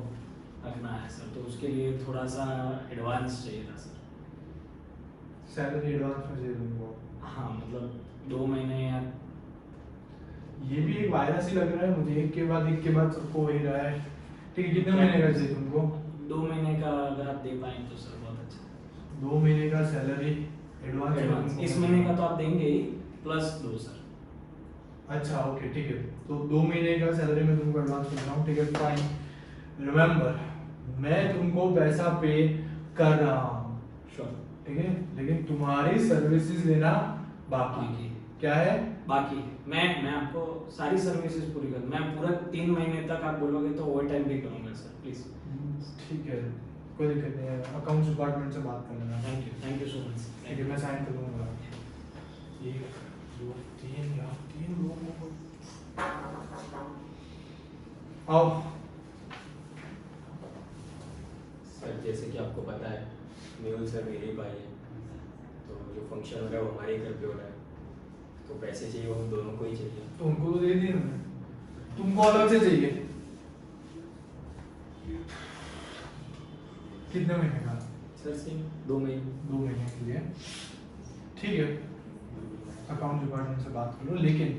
रखना है सर, तो उसके लिए थोड़ा सा एडवांस चाहिए था सर। सैलरी एडवांस में दे दूंगा। हाँ मतलब 2 महीने या ये भी एक वायरस ही लग रहा है मुझे, एक के बाद सबको हो ही रहा है। ठीक है, कितने महीने का चाहिए तुमको? 2 महीने का अगर आप दे पाएँ तो सर बहुत अच्छा। 2 महीने का सैलरी एडवांस? एडवांस इस महीने का तो आप देंगे ही, प्लस 2 सर। अच्छा ओके ठीक है, तो 2 महीने का सैलरी मैं तुमको एडवांस कर रहा हूँ, ठीक है फाइन। रिमेम्बर मैं तुमको पैसा पे कर रहा हूँ, श्योर। ठीक है, लेकिन तुम्हारी सर्विसेज लेना बाकी बाकी। क्या है? बाकी मैं आपको सारी सर्विसेज पूरी कर, मैं पूरा 3 महीने तक आप बोलोगे तो ओवर टाइम भी करूँगा सर, प्लीज। ठीक है, कोई दिक्कत नहीं है, अकाउंट्स डिपार्टमेंट से बात कर लेना। Thank you so much. ठीक है, मैं साइन कर दूंगा। 1 2 3 यार 3 लोगों को आओ। सर जैसे कि आपको पता है मेहुल सर मेरे ही भाई है, तो जो फंक्शन हो रहा है वो हमारे घर पे हो रहा है, तो पैसे चाहिए वो हम दोनों को ही चाहिए। तो उनको तो दे दिए मैंने, तुमको अलग से चाहिए? कितने महीने का? सर सेम 2 महीने। 2 महीने के लिए ठीक है, अकाउंट डिपार्टमेंट से बात करो, लेकिन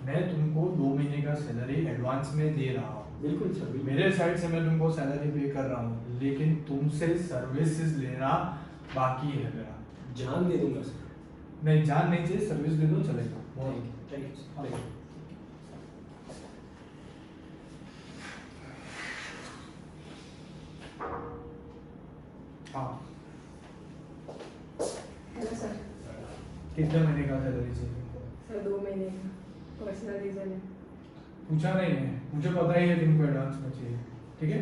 मैं तुमको 2 महीने का सैलरी एडवांस में दे रहा हूँ। बिल्कुल सर, बिल्कुल। मेरे साइड से मैं तुमको सैलरी पे कर रहा हूँ, लेकिन तुमसे सर्विसेज लेना बाकी है मेरा। जान दे दूंगा सर। नहीं जान नहीं चाहिए, सर्विस दे दो चलेगा। Thank you thank you. हाँ, हेलो सर। कितने महीने का सैलरी चाहिए तुमको? सर 2 महीने का, पर्सनल रीजन है। पूछा नहीं है, मुझे पता ही है तुमको एडवांस में चाहिए, ठीक है।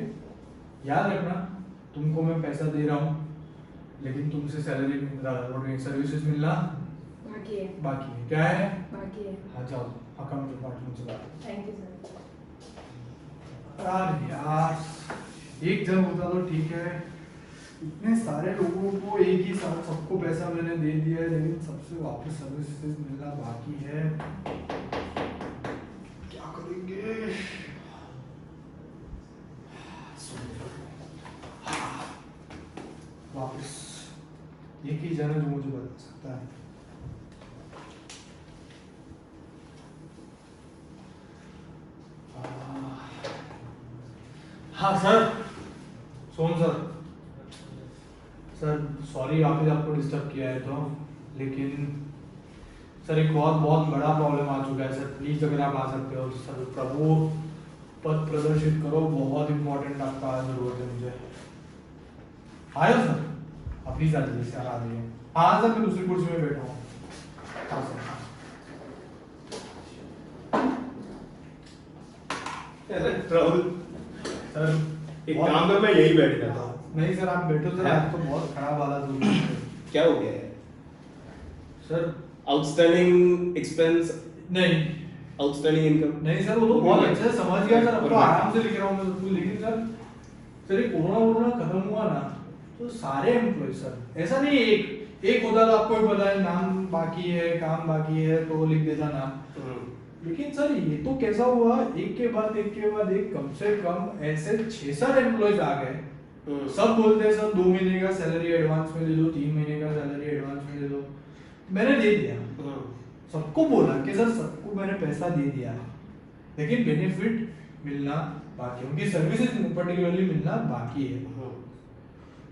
याद रखना तुमको मैं पैसा दे रहा हूँ, लेकिन तुमसे सैलरी सर्विसेज मिलना बाकी है। बाकी है। क्या है? बाकी है। हाँ जाओ अकाउंट डिपार्टमेंट से बात। Thank you sir. यार एक जन होता तो ठीक है, इतने सारे लोगों को एक ही साथ सबको पैसा मैंने दे दिया है, लेकिन सबसे वापस सर्विसेज मिलना बाकी है। क्या करेंगे? वापस एक ही जन है जो मुझे बता सकता है। हाँ सर, सोम सर सॉरी वापस आपको डिस्टर्ब किया है तो, लेकिन सर एक बहुत बड़ा प्रॉब्लम आ चुका है सर, प्लीज़ अगर आप आ सकते हो तो सर प्रभु पद प्रदर्शित करो, बहुत इंपॉर्टेंट आपका जरूरत है मुझे। आयो सर, आप प्लीज़ आ जाइए सर, आ जाइए। हाँ सर मैं दूसरी कुर्सी में बैठा हूँ। हाँ सर। राहुल सर एक काम कर, मैं यही बैठ जाता हूँ। नहीं सर आप बैठो सर, आप तो बहुत खराब हालत हो गई है। क्या हो गया है सर आउटस्टैंडिंग एक्सपेंस, नहीं आउटस्टैंडिंग इनकम? नहीं सर वो तो बहुत अच्छा है, समझ गया सर, अब तो आराम से लिख रहा हूँ मैं बिल्कुल, लेकिन सर ये कोरोना खत्म हुआ ना तो सारे एम्प्लॉय सर, ऐसा नहीं एक होता तो आपको भी पता है नाम बाकी है काम बाकी है तो लिख देता नाम, लेकिन सर ये तो कैसा हुआ एक के बाद एक कम से कम ऐसे 6-7 एम्प्लॉयज आ गए। सब बोलते हैं सर 2 महीने का सैलरी एडवांस में दे दो, 3 महीने का सैलरी एडवांस में दे दो, मैंने दे दिया। सबको बोला कि सर सबको मैंने पैसा दे दिया, लेकिन बेनिफिट मिलना बाकी है, उनकी सर्विसेज पर्टिकुलरली मिलना बाकी है।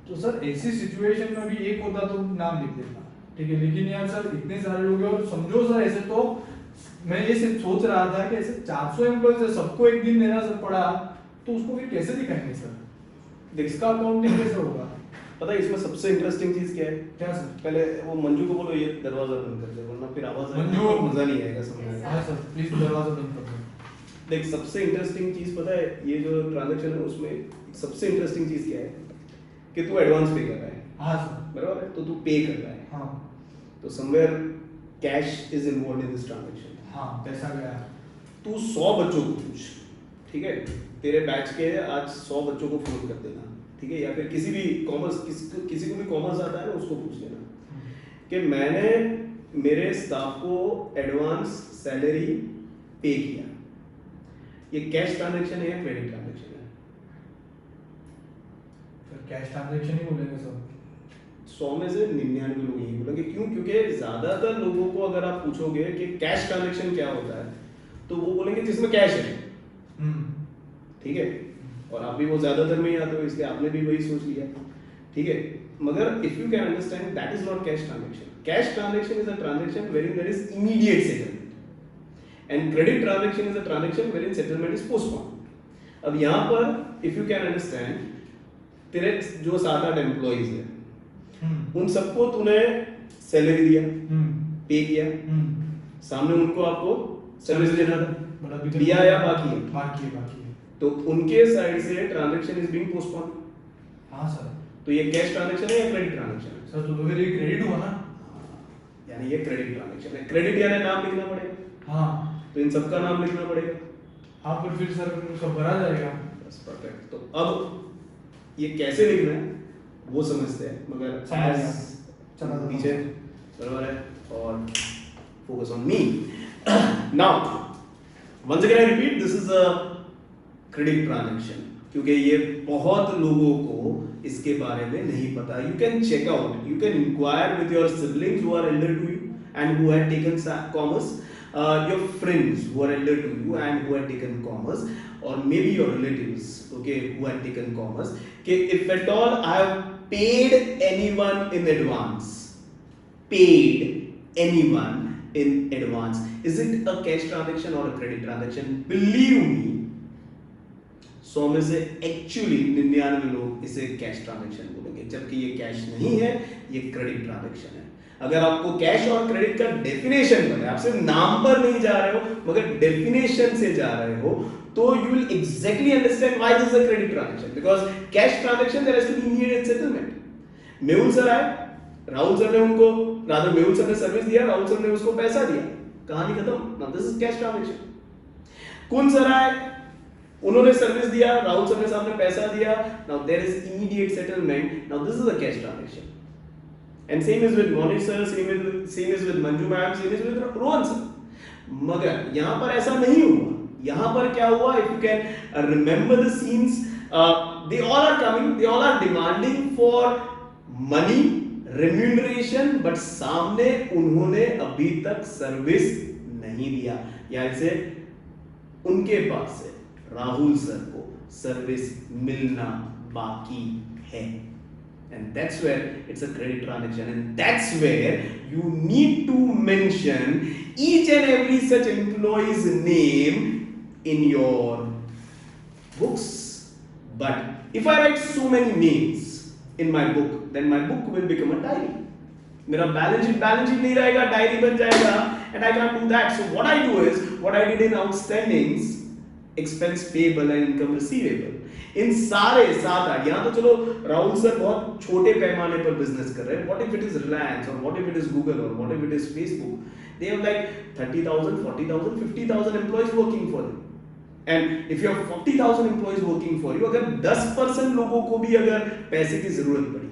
तो सर ऐसी सिचुएशन में भी एक होता तो नाम लिख देता, ठीक है, लेकिन यार सर इतने सारे लोग हैं और समझो सर ऐसे तो मैं ये सिर्फ सोच रहा था कि ऐसे 400 एम्प्लॉयज है, सबको एक दिन देना सर पड़ा तो उसको फिर कैसे दिखाएंगे सर, इसका अकाउंटिंग कैसे होगा? पता है इसमें सबसे इंटरेस्टिंग चीज क्या है? क्या सर? पहले वो मंजू को बोलो ये दरवाजा बंद कर दे, वरना फिर आवाज आएगी मंजू तो मजा नहीं आएगा समझने में। हाँ सर प्लीज दरवाजा बंद कर दो। देख सबसे इंटरेस्टिंग चीज पता है, ये जो ट्रांजैक्शन है उसमें सबसे इंटरेस्टिंग चीज क्या है कि तू एडवांस पे कर रहा है। हाँ सर। बराबर है, तो तू पे कर रहा है। हाँ तो somewhere cash is involve in this transaction. हाँ पैसा गया। तू 100 बच्चों को पूछ, ठीक है, तेरे बैच के आज 100 बच्चों को फोन कर देना, ठीक है, या फिर किसी भी कॉमर्स किसी को भी कॉमर्स आता है ना उसको पूछ लेना कि मैंने मेरे स्टाफ को एडवांस सैलरी पे किया, ये कैश ट्रांजैक्शन है या क्रेडिट ट्रांजैक्शन है? फिर कैश ट्रांजैक्शन ही बोलेंगे सब। 100 में से 99 लोग यही बोलेंगे। क्यों? क्योंकि ज्यादातर लोगों को अगर आप पूछोगे कि कैश ट्रांजैक्शन क्या होता है तो वो बोलेंगे जिसमें कैश है, ठीक है, और आप भी वो ज्यादातर में ही आते हो इसलिए आपने भी वही सोच लिया, ठीक है, मगर if you can understand that is not cash transaction. Cash transaction is a transaction wherein there is immediate settlement and credit transaction is a transaction wherein settlement is postponed। अब यहाँ पर इफ यू कैन अंडरस्टैंड, तेरे जो 7-8 employees है उन सबको तूने salary दिया, पे किया, सामने उनको आपको सर्विस देना था, दिया या बाकी है? बाकी है। तो उनके साइड से ट्रांजैक्शन इज बीइंग पोस्टपोन। हाँ सर। तो ये कैश ट्रांजैक्शन है या क्रेडिट ट्रांजैक्शन है? सर तो फिर ये क्रेडिट हुआ ना। यानी ये क्रेडिट ट्रांजैक्शन है। क्रेडिट यानी नाम लिखना पड़ेगा। हाँ। तो इन सबका नाम लिखना पड़ेगा। हाँ पर फिर सर सब भरा जाएगा। बस परफेक्ट। तो अब ये कैसे लिखना है वो समझते हैं, मगर चलो पीछे बराबर है और focus on me. Now once again I repeat, this is a credit transaction, क्योंकि ये बहुत लोगों को इसके बारे में नहीं पता। You can check out, you can enquire with your siblings who are elder to you and who have taken commerce, your friends who are elder to you and who have taken commerce, or maybe your relatives, okay, who have taken commerce, okay, if at all I have paid anyone in advance, is it a cash transaction or a credit transaction? Believe me, 100 में से actually 99 लोग इसे cash transaction बोलेंगे, जबकि ये cash नहीं है, ये क्रेडिट ट्रांजैक्शन है। अगर आपको कैश और क्रेडिट का डेफिनेशन पता है, आप सिर्फ नाम पर नहीं जा रहे हो मगर डेफिनेशन से जा रहे हो, तो you will exactly understand why this is a credit transaction, because cash transaction there has to be immediate settlement। Mehul sir आए, राहुल सर ने उनको, रादर मेहुल सर ने सर्विस दिया, राहुल सर ने उसको पैसा दिया, कहानी खत्म। Now this is cash transaction. कुन सर आए, उन्होंने सर्विस दिया, राहुल सर ने सामने पैसा दिया, now there is immediate settlement, now this is a cash transaction. And same is with Monish sir, same is with Manju ma'am, same is with Rohan sir। मगर यहाँ पर ऐसा नहीं हुआ। यहाँ पर क्या हुआ? If you can remember the scenes, they all are coming, they all are demanding for money, remuneration, but सामने उन्होंने अभी तक सर्विस नहीं दिया, यानी से उनके पास से राहुल सर को सर्विस मिलना बाकी है। And that's where it's a credit transaction, and that's where you need to mention each and every such employee's name in your books। But if I write so many names in my book, then my book will become a diary। मेरा balance sheet नहीं रहेगा, diary बन जाएगा, and I can't do that। So what I do is, what I did in outstandings, expense payable and income receivable, इन सारे 7-8, यहाँ तो चलो Rahul sir बहुत छोटे पैमाने पर बिजनेस कर रहे हैं, what if it is Reliance और what if it is Google और what if it is Facebook, they have like 30,000 40,000 50,000 employees working for them. And if you have 40,000 employees working for you, अगर 10% लोगों को भी अगर पैसे की जरूरत पड़ी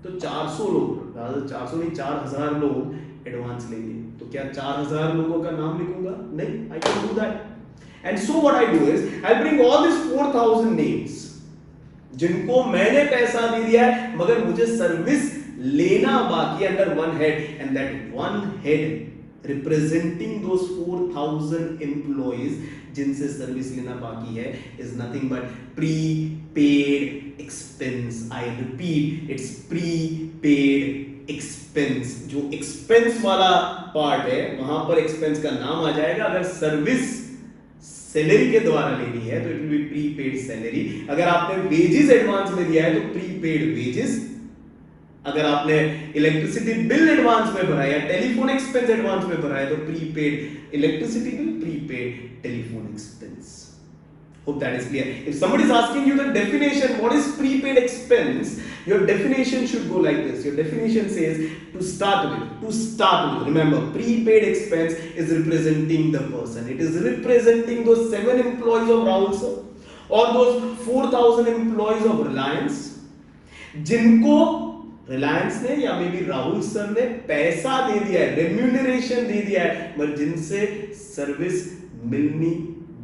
तो 400 लोग, 400 नहीं 4000 लोग एडवांस लेंगे, तो क्या 4000 लोगों का नाम लिखूंगा? नहीं, I can do that. And so what I do is I bring all these 4,000 names जिनको मैंने पैसा दे दिया है मगर मुझे सर्विस लेना बाकी है, under one head, and that one head representing those 4,000 employees जिनसे सर्विस लेना बाकी है is nothing but prepaid expense। I repeat, it's prepaid expense। जो expense वाला पार्ट है वहां पर expense का नाम आ जाएगा। अगर सर्विस सैलरी के द्वारा लेनी है तो it will be prepaid salary. अगर आपने वेजेस एडवांस में दिया है तो प्रीपेड वेजेस, अगर आपने इलेक्ट्रिसिटी बिल एडवांस में भरा है या टेलीफोन एक्सपेंस एडवांस में भरा है तो prepaid electricity bill, prepaid telephone expense. Hope that is clear. If somebody is asking you the definition, what is prepaid expense, your definition should go like this. Your definition says, to start with, remember, prepaid expense is representing the person. It is representing those 7 employees of Rahul sir or those 4,000 employees of Reliance, जिनको रिलायंस ने या may be Rahul sir ने पैसा दे दिया है, remuneration दे दिया है, मगर जिनसे सर्विस मिलनी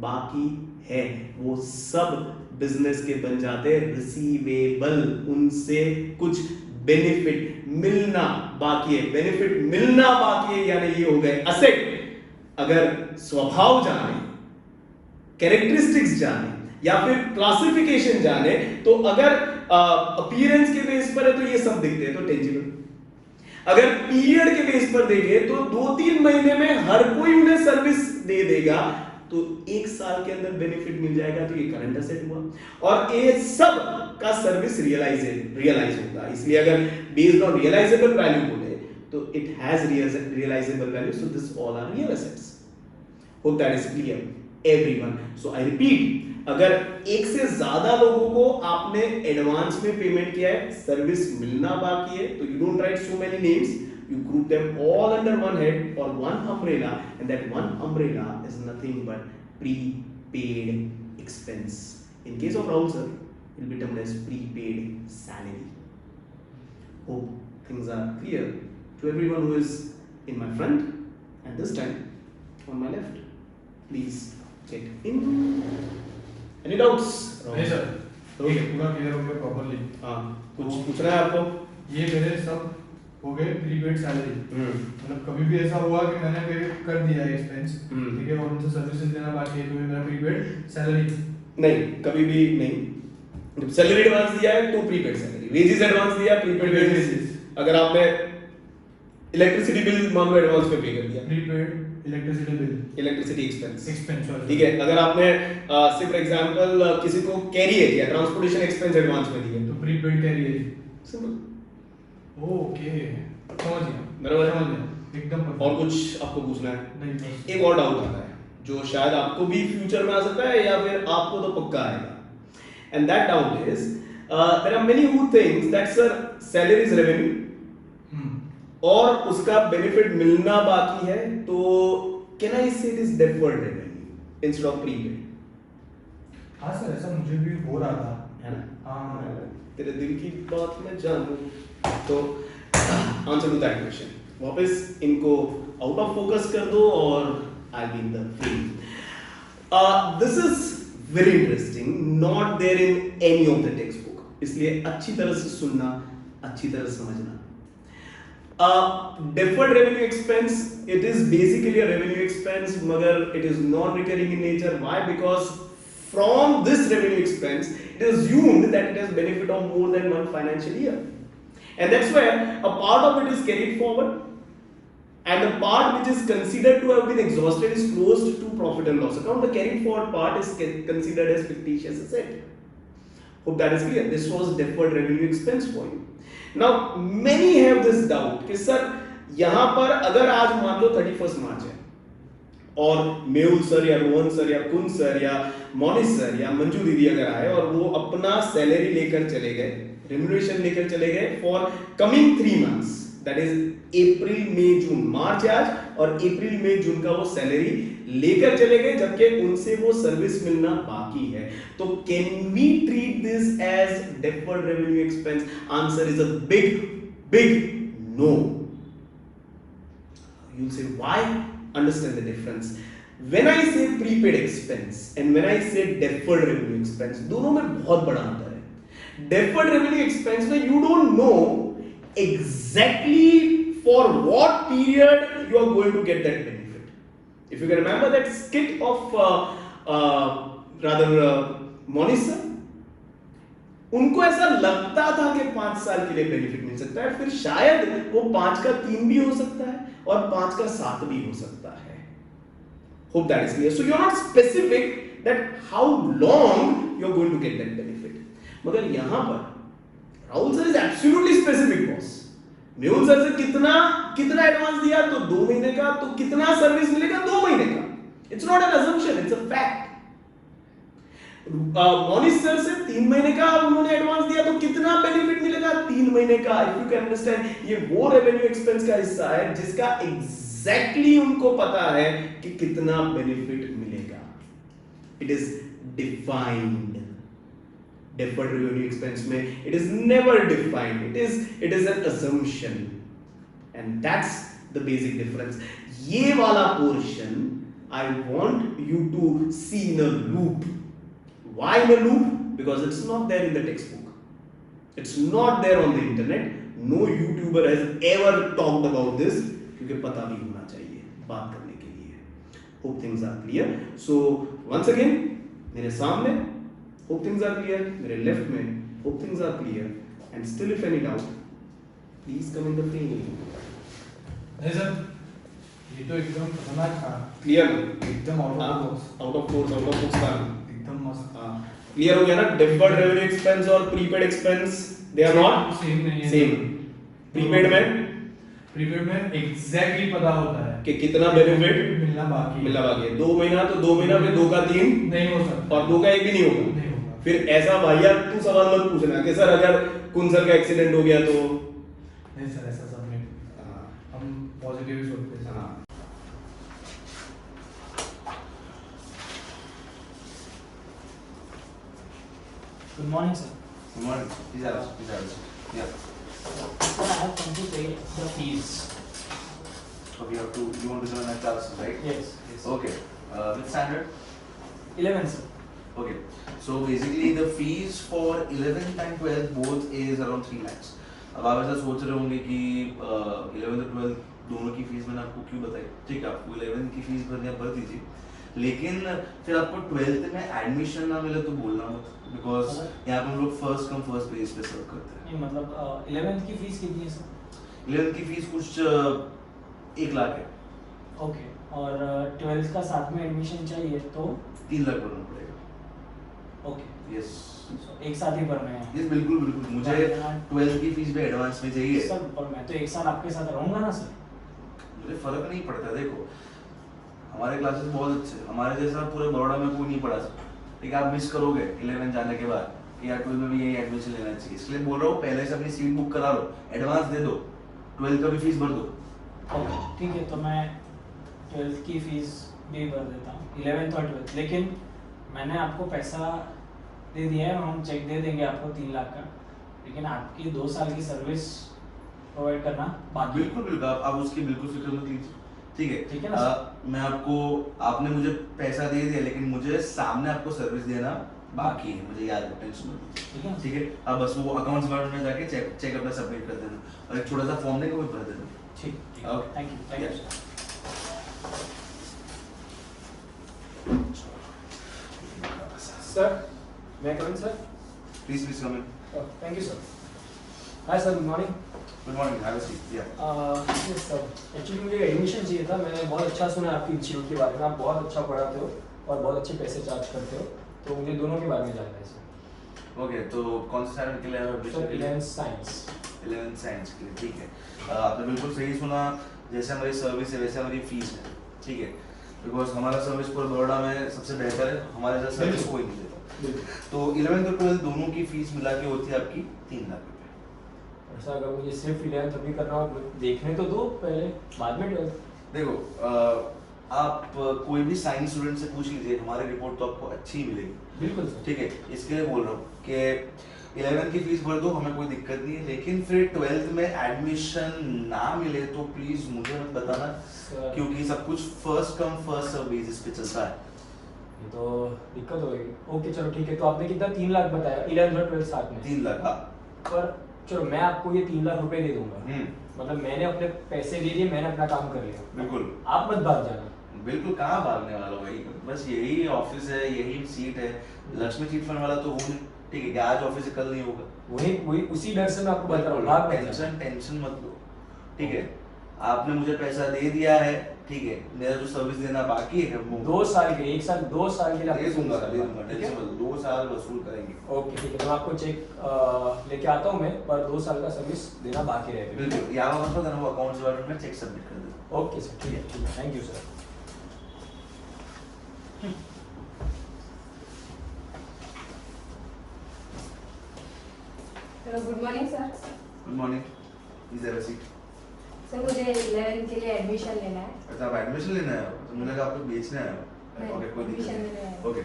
बाकी है, वो सब बिजनेस के बन जाते हैं रिसीवेबल. उनसे कुछ बेनिफिट मिलना बाकी है. बेनिफिट मिलना बाकी है यानी ये हो गए असेट. अगर स्वभाव जाने, कैरेक्टरिस्टिक्स जाने या फिर क्लासिफिकेशन जाने, तो अगर अपीयरेंस के बेस पर है तो ये सब दिखते हैं तो टेंजिबल. अगर पीरियड के बेस पर देंगे तो 2-3 महीने में हर कोई उन्हें सर्विस दे देगा, तो 1 साल के अंदर बेनिफिट मिल जाएगा, तो ये करंट असेट हुआ. और ये सब का सर्विस रियलाइज होगा. इसलिए अगर बेस्ड ऑन रियलाइजेबल वैल्यू बोले तो it has realizable value, so this all are real assets. Hope that is clear everyone. So I repeat, अगर एक से ज्यादा लोगों को आपने एडवांस में पेमेंट किया है, सर्विस मिलना बाकी है, तो you don't right so many names, you group them all under one head or one umbrella, and that one umbrella is nothing but prepaid expense. In case of Rahul sir, it will be termed as prepaid salary. Hope things are clear to everyone who is in my front and this time on my left. Please get in. Any doubts? नहीं sir, Okay. पूरा clear हो गया properly. हाँ, कुछ पूछना है आपको? ये मेरे सब हो गए प्रीपेड सैलरी. मतलब कभी भी ऐसा हुआ कि मैंने पे कर दिया है एक्सपेंस, ठीक है, और उनसे सर्विसेज देना बाकी है, तो ये मेरा प्रीपेड सैलरी नहीं, कभी भी नहीं. जब सैलरी एडवांस दिया है तो प्रीपेड सैलरी, वेजेस एडवांस दिया प्रीपेड वेजेस. अगर आपने इलेक्ट्रिसिटी बिल मान लो एडवांस पे पे कर दिया, prepaid electricity bill, electricity expense, ठीक है. अगर आपने से फॉर एग्जांपल किसी को कैरियर या ट्रांसपोर्टेशन एक्सपेंस एडवांस में दिया तो प्रीपेड कैरियर. सिंपल. ओके, समझ गया, बराबर. समझ गया एकदम perfect. और कुछ आपको पूछना है? नहीं बस. एक और डाउट आता है जो शायद आपको भी फ्यूचर में आ सकता है या फिर आपको तो पक्का आएगा. And that doubt is there are many who thinks that sir salary is revenue और उसका बेनिफिट मिलना बाकी है, तो कैन आई से it is deferred revenue instead of prepaid? हाँ सर, ऐसा मुझे भी हो रहा था, है ना? हाँ. तेरे दिल की बात मैं जानूं, तो आंसर टू दैट क्वेश्चन. वापस इनको आउट ऑफ फोकस कर दो और I be in the frame. This is very interesting, not there in any of the text book, इसलिए अच्छी तरह से सुनना, अच्छी तरह समझना. Deferred revenue expense, it is basically a revenue expense, मगर it is non-recurring in nature. Why? Because from this revenue expense, it is assumed that it has benefit of more than one financial year, and that's where a part of it is carried forward, and the part which is considered to have been exhausted is closed to profit and loss account. The carried forward part is considered as fictitious asset. Hope that is clear. This was deferred revenue expense for you. Now many have this doubt कि sir यहाँ पर अगर आज मान लो 31 मार्च है और Mehul sir या Rohan sir या कुन सर या मोनिश सर या मंजू दीदी अगर आए और वो अपना सैलरी लेकर चले गए, रेम्यूनरेशन लेकर चले गए for coming 3 months, that is April May June. March आज और अप्रैल मई जून का वो सैलरी लेकर चले गए, जबकि उनसे वो सर्विस मिलना बाकी है, तो can we treat this as deferred revenue expense? Answer is a big no. You will say why? Understand the difference. When I say prepaid expense and when I say deferred revenue expense, दोनों में बहुत बड़ा अंतर है. Deferred revenue expense में you don't know exactly for what period you are going to get that benefit. If you can remember that skit of Monish sir, उनको ऐसा लगता था कि 5 साल के लिए बेनिफिट मिल सकता है, फिर शायद वो 5 का 3 भी हो सकता है और 5 का 7 भी हो सकता है. Hope that is clear. So you are not specific that how long you are going to get that benefit. मगर यहाँ पर Rahul sir is absolutely specific boss. Mehul sir से कितना एडवांस दिया तो 2 महीने का, तो कितना सर्विस मिलेगा 2 महीने का. It's not an assumption, it's a fact. Monish sir से 3 महीने का उन्होंने एडवांस दिया तो कितना बेनिफिट मिलेगा? 3 महीने का। इफ यू कैन अंडरस्टैंड, ये वो रेवेन्यू एक्सपेंस का हिस्सा है जिसका एग्जैक्टली उनको पता है कि कितना बेनिफिट मिलेगा। It is defined. deferred revenue expense में it is never defined, it is an assumption, and that's the basic difference. ये वाला portion I want you to see in a loop. Why in a loop? Because it's not there in the textbook, it's not there on the internet. No YouTuber has ever talked about this, क्योंकि पता भी होना चाहिए बात करने के लिए। Hope things are clear. So once again, मेरे सामने hope things are clear, मेरे लेफ्ट में hope things are clear, and still if any doubt please come in the frame. नहीं सर, ये तो एकदम खतरनाक था। क्लियर? एकदम out of box. Out of course था। एकदम मस्त। हाँ, क्लियर हो गया ना? डेफर्ड रेवेन्यू एक्सपेंस और prepaid expense they are not same नहीं है। सेम। प्रीपेड में एग्जैक्टली पता होता है कि कितना बेनिफिट मिलना बाकी है। 2 महीना तो 2 महीना में 2 का 3 नहीं हो सकता, और 2 का 1 भी नहीं होगा। नहीं होगा। फिर ऐसा भैया तू सवाल मत पूछना कि सर अगर कुंसर का एक्सीडेंट हो गया तो। नहीं सर, ऐसा सब नहीं। हम पॉजिटिव ही सोचते हैं sir. Good morning, sir. Good morning. Please have a seat. Please have a seat. Yeah. Sir, I have come to pay the fees. Okay, you want to join my classes, right? Yes. Okay. Which standard? 11, sir. Okay. So basically the fees for 11th and 12th both is around 3 lakhs. अब आप ऐसा सोच रहे होंगे कि 11th और 12th दोनों की फीस मैंने आपको क्यों बताई? ठीक है, आपको 11th की फीस भरनी है, भर दीजिए। लेकिन फिर आपको 12th में एडमिशन ना मिले तो बोलना मत, बिकॉज यहाँ पे हम लोग फर्स्ट कम फर्स्ट बेस पे सर्व करते हैं। नहीं मतलब 11th की फीस कितनी है सर? 11th की फीस कुछ 1 लाख है। ओके, और 12th का साथ में एडमिशन चाहिए तो 3 लाख भरना पड़ेगा। ओके, यस एक साथ ही भरना है। यस, बिल्कुल बिल्कुल। मुझे 12th की फीस भी एडवांस में चाहिए सर पर मैं तो एक साल आपके साथ रहूंगा ना सर। मुझे फर्क नहीं पड़ता। देखो हमारे क्लासेस बहुत अच्छे हैं, हमारे जैसा पूरे बड़ौदा में कोई नहीं पढ़ा सकता। ठीक है, आप मिस करोगे 11 जाने के बाद कि यार 12 में भी यही एडमिशन लेना चाहिए, इसलिए बोल रहा हूँ पहले से अपनी सीट बुक करा लो, एडवांस दे दो, 12 का भी फीस भर दो। ओके ठीक है, तो मैं 12th की फीस भी भर देता हूँ, 11th और 12th। लेकिन मैंने आपको पैसा दे दिया है, हम चेक दे देंगे आपको 3 लाख का, लेकिन आपकी 2 साल की सर्विस प्रोवाइड करना बाकी। बिल्कुल बिल्कुल, आप उसकी बिल्कुल फिक्र मत लीजिए। ठीक है ना? मैं आपको, आपने मुझे पैसा दे दिया लेकिन मुझे सामने आपको सर्विस देना बाकी है, मुझे याद है, टेंशन मत लीजिए। ठीक है, आप बस वो अकाउंट्स डिपार्टमेंट में जाके चेक अपना सबमिट कर देना और एक छोटा सा फॉर्म देगा वो भर देना। ठीक, ओके, थैंक यू सर, मैं come in sir? Please come in. Thank you sir. Hi sir, good morning. Good morning, have a seat. Yeah yes sir, actually मुझे एडमिशन चाहिए था। मैंने बहुत अच्छा सुना आपकी इंस्टीट्यूट के बारे में, आप बहुत अच्छा पढ़ाते हो और बहुत अच्छे पैसे चार्ज करते हो, तो मुझे दोनों के बारे में जानना है सर। ओके, तो कौन सा स्टैंडर्ड के लिए admission? Sir 11th science. 11th science के लिए, ठीक है। आपने बिल्कुल सही सुना, जैसे हमारी सर्विस है वैसे हमारी फीस है। ठीक है, बिकॉज हमारा सर्विस पूरे बड़ौदा में सबसे बेहतर है, हमारे जैसा सर्विस कोई नहीं देता। तो 11th और 12th दोनों की फीस मिला के होती है आपकी 3 लाख रुपए। ऐसा अगर मुझे सिर्फ 11th अभी करना हो, देखने तो दो पहले, बाद में 12th। देखो आप कोई भी साइंस स्टूडेंट से पूछ लीजिए, हमारी रिपोर्ट तो आपको अच्छी मिलेगी। बिल्कुल सर। ठीक है, इसके लिए बोल रहा हूँ कि 11th की फीस भर दो, हमें कोई दिक्कत नहीं है, लेकिन फिर 12th में एडमिशन ना मिले तो प्लीज मुझे मत बताना, क्योंकि सब कुछ first come first serve basis पे चलता है। ये तो दिक्कत होगी। ओके चलो ठीक है, तो आपने कितना 3 लाख बताया 11th और 12th साथ में? 3 लाख। हाँ, पर चलो मैं आपको ये 3 लाख रुपए दे दूंगा, मतलब मैंने अपने पैसे दे दिए, मैंने अपना काम कर लिया। बिल्कुल, आप मत भाग जाना। बिल्कुल, कहाँ भागने वाला भाई, बस यही ऑफिस है, यही सीट है, लक्ष्मी चिट फंड वाला तो वो नहीं। ठीक है, कि आज ऑफिस से कल नहीं होगा, वही उसी डर से मैं आपको बता रहा हूँ, भाग मत जाना। टेंशन मत लो। ठीक है, आपने मुझे पैसा दे दिया है, ठीक है, मेरा जो सर्विस देना बाकी है वो 2 साल के, 1 साल 2 साल के लिए दे आपको दूंगा, सर्विस करवा, ठीक है? टेंशन मत लो, 2 साल वसूल करेंगे। ओके ठीक है, तो मैं आपको चेक लेके आता हूँ मैं, पर 2 साल का सर्विस देना बाकी रहेगा। बिल्कुल, यहाँ मत देना, वो अकाउंट्स डिपार्टमेंट में चेक सबमिट कर देना। ओके सर, ठीक है, thank you sir. Hello good morning sir. Good morning. Is there a seat? Sir मुझे 11th के लिए एडमिशन लेना है। अच्छा, आप एडमिशन लेना है? तो मुझे लगा आपको बेचना है। नहीं, ओके, कोई दिक्कत admission नहीं। लेना है। ओके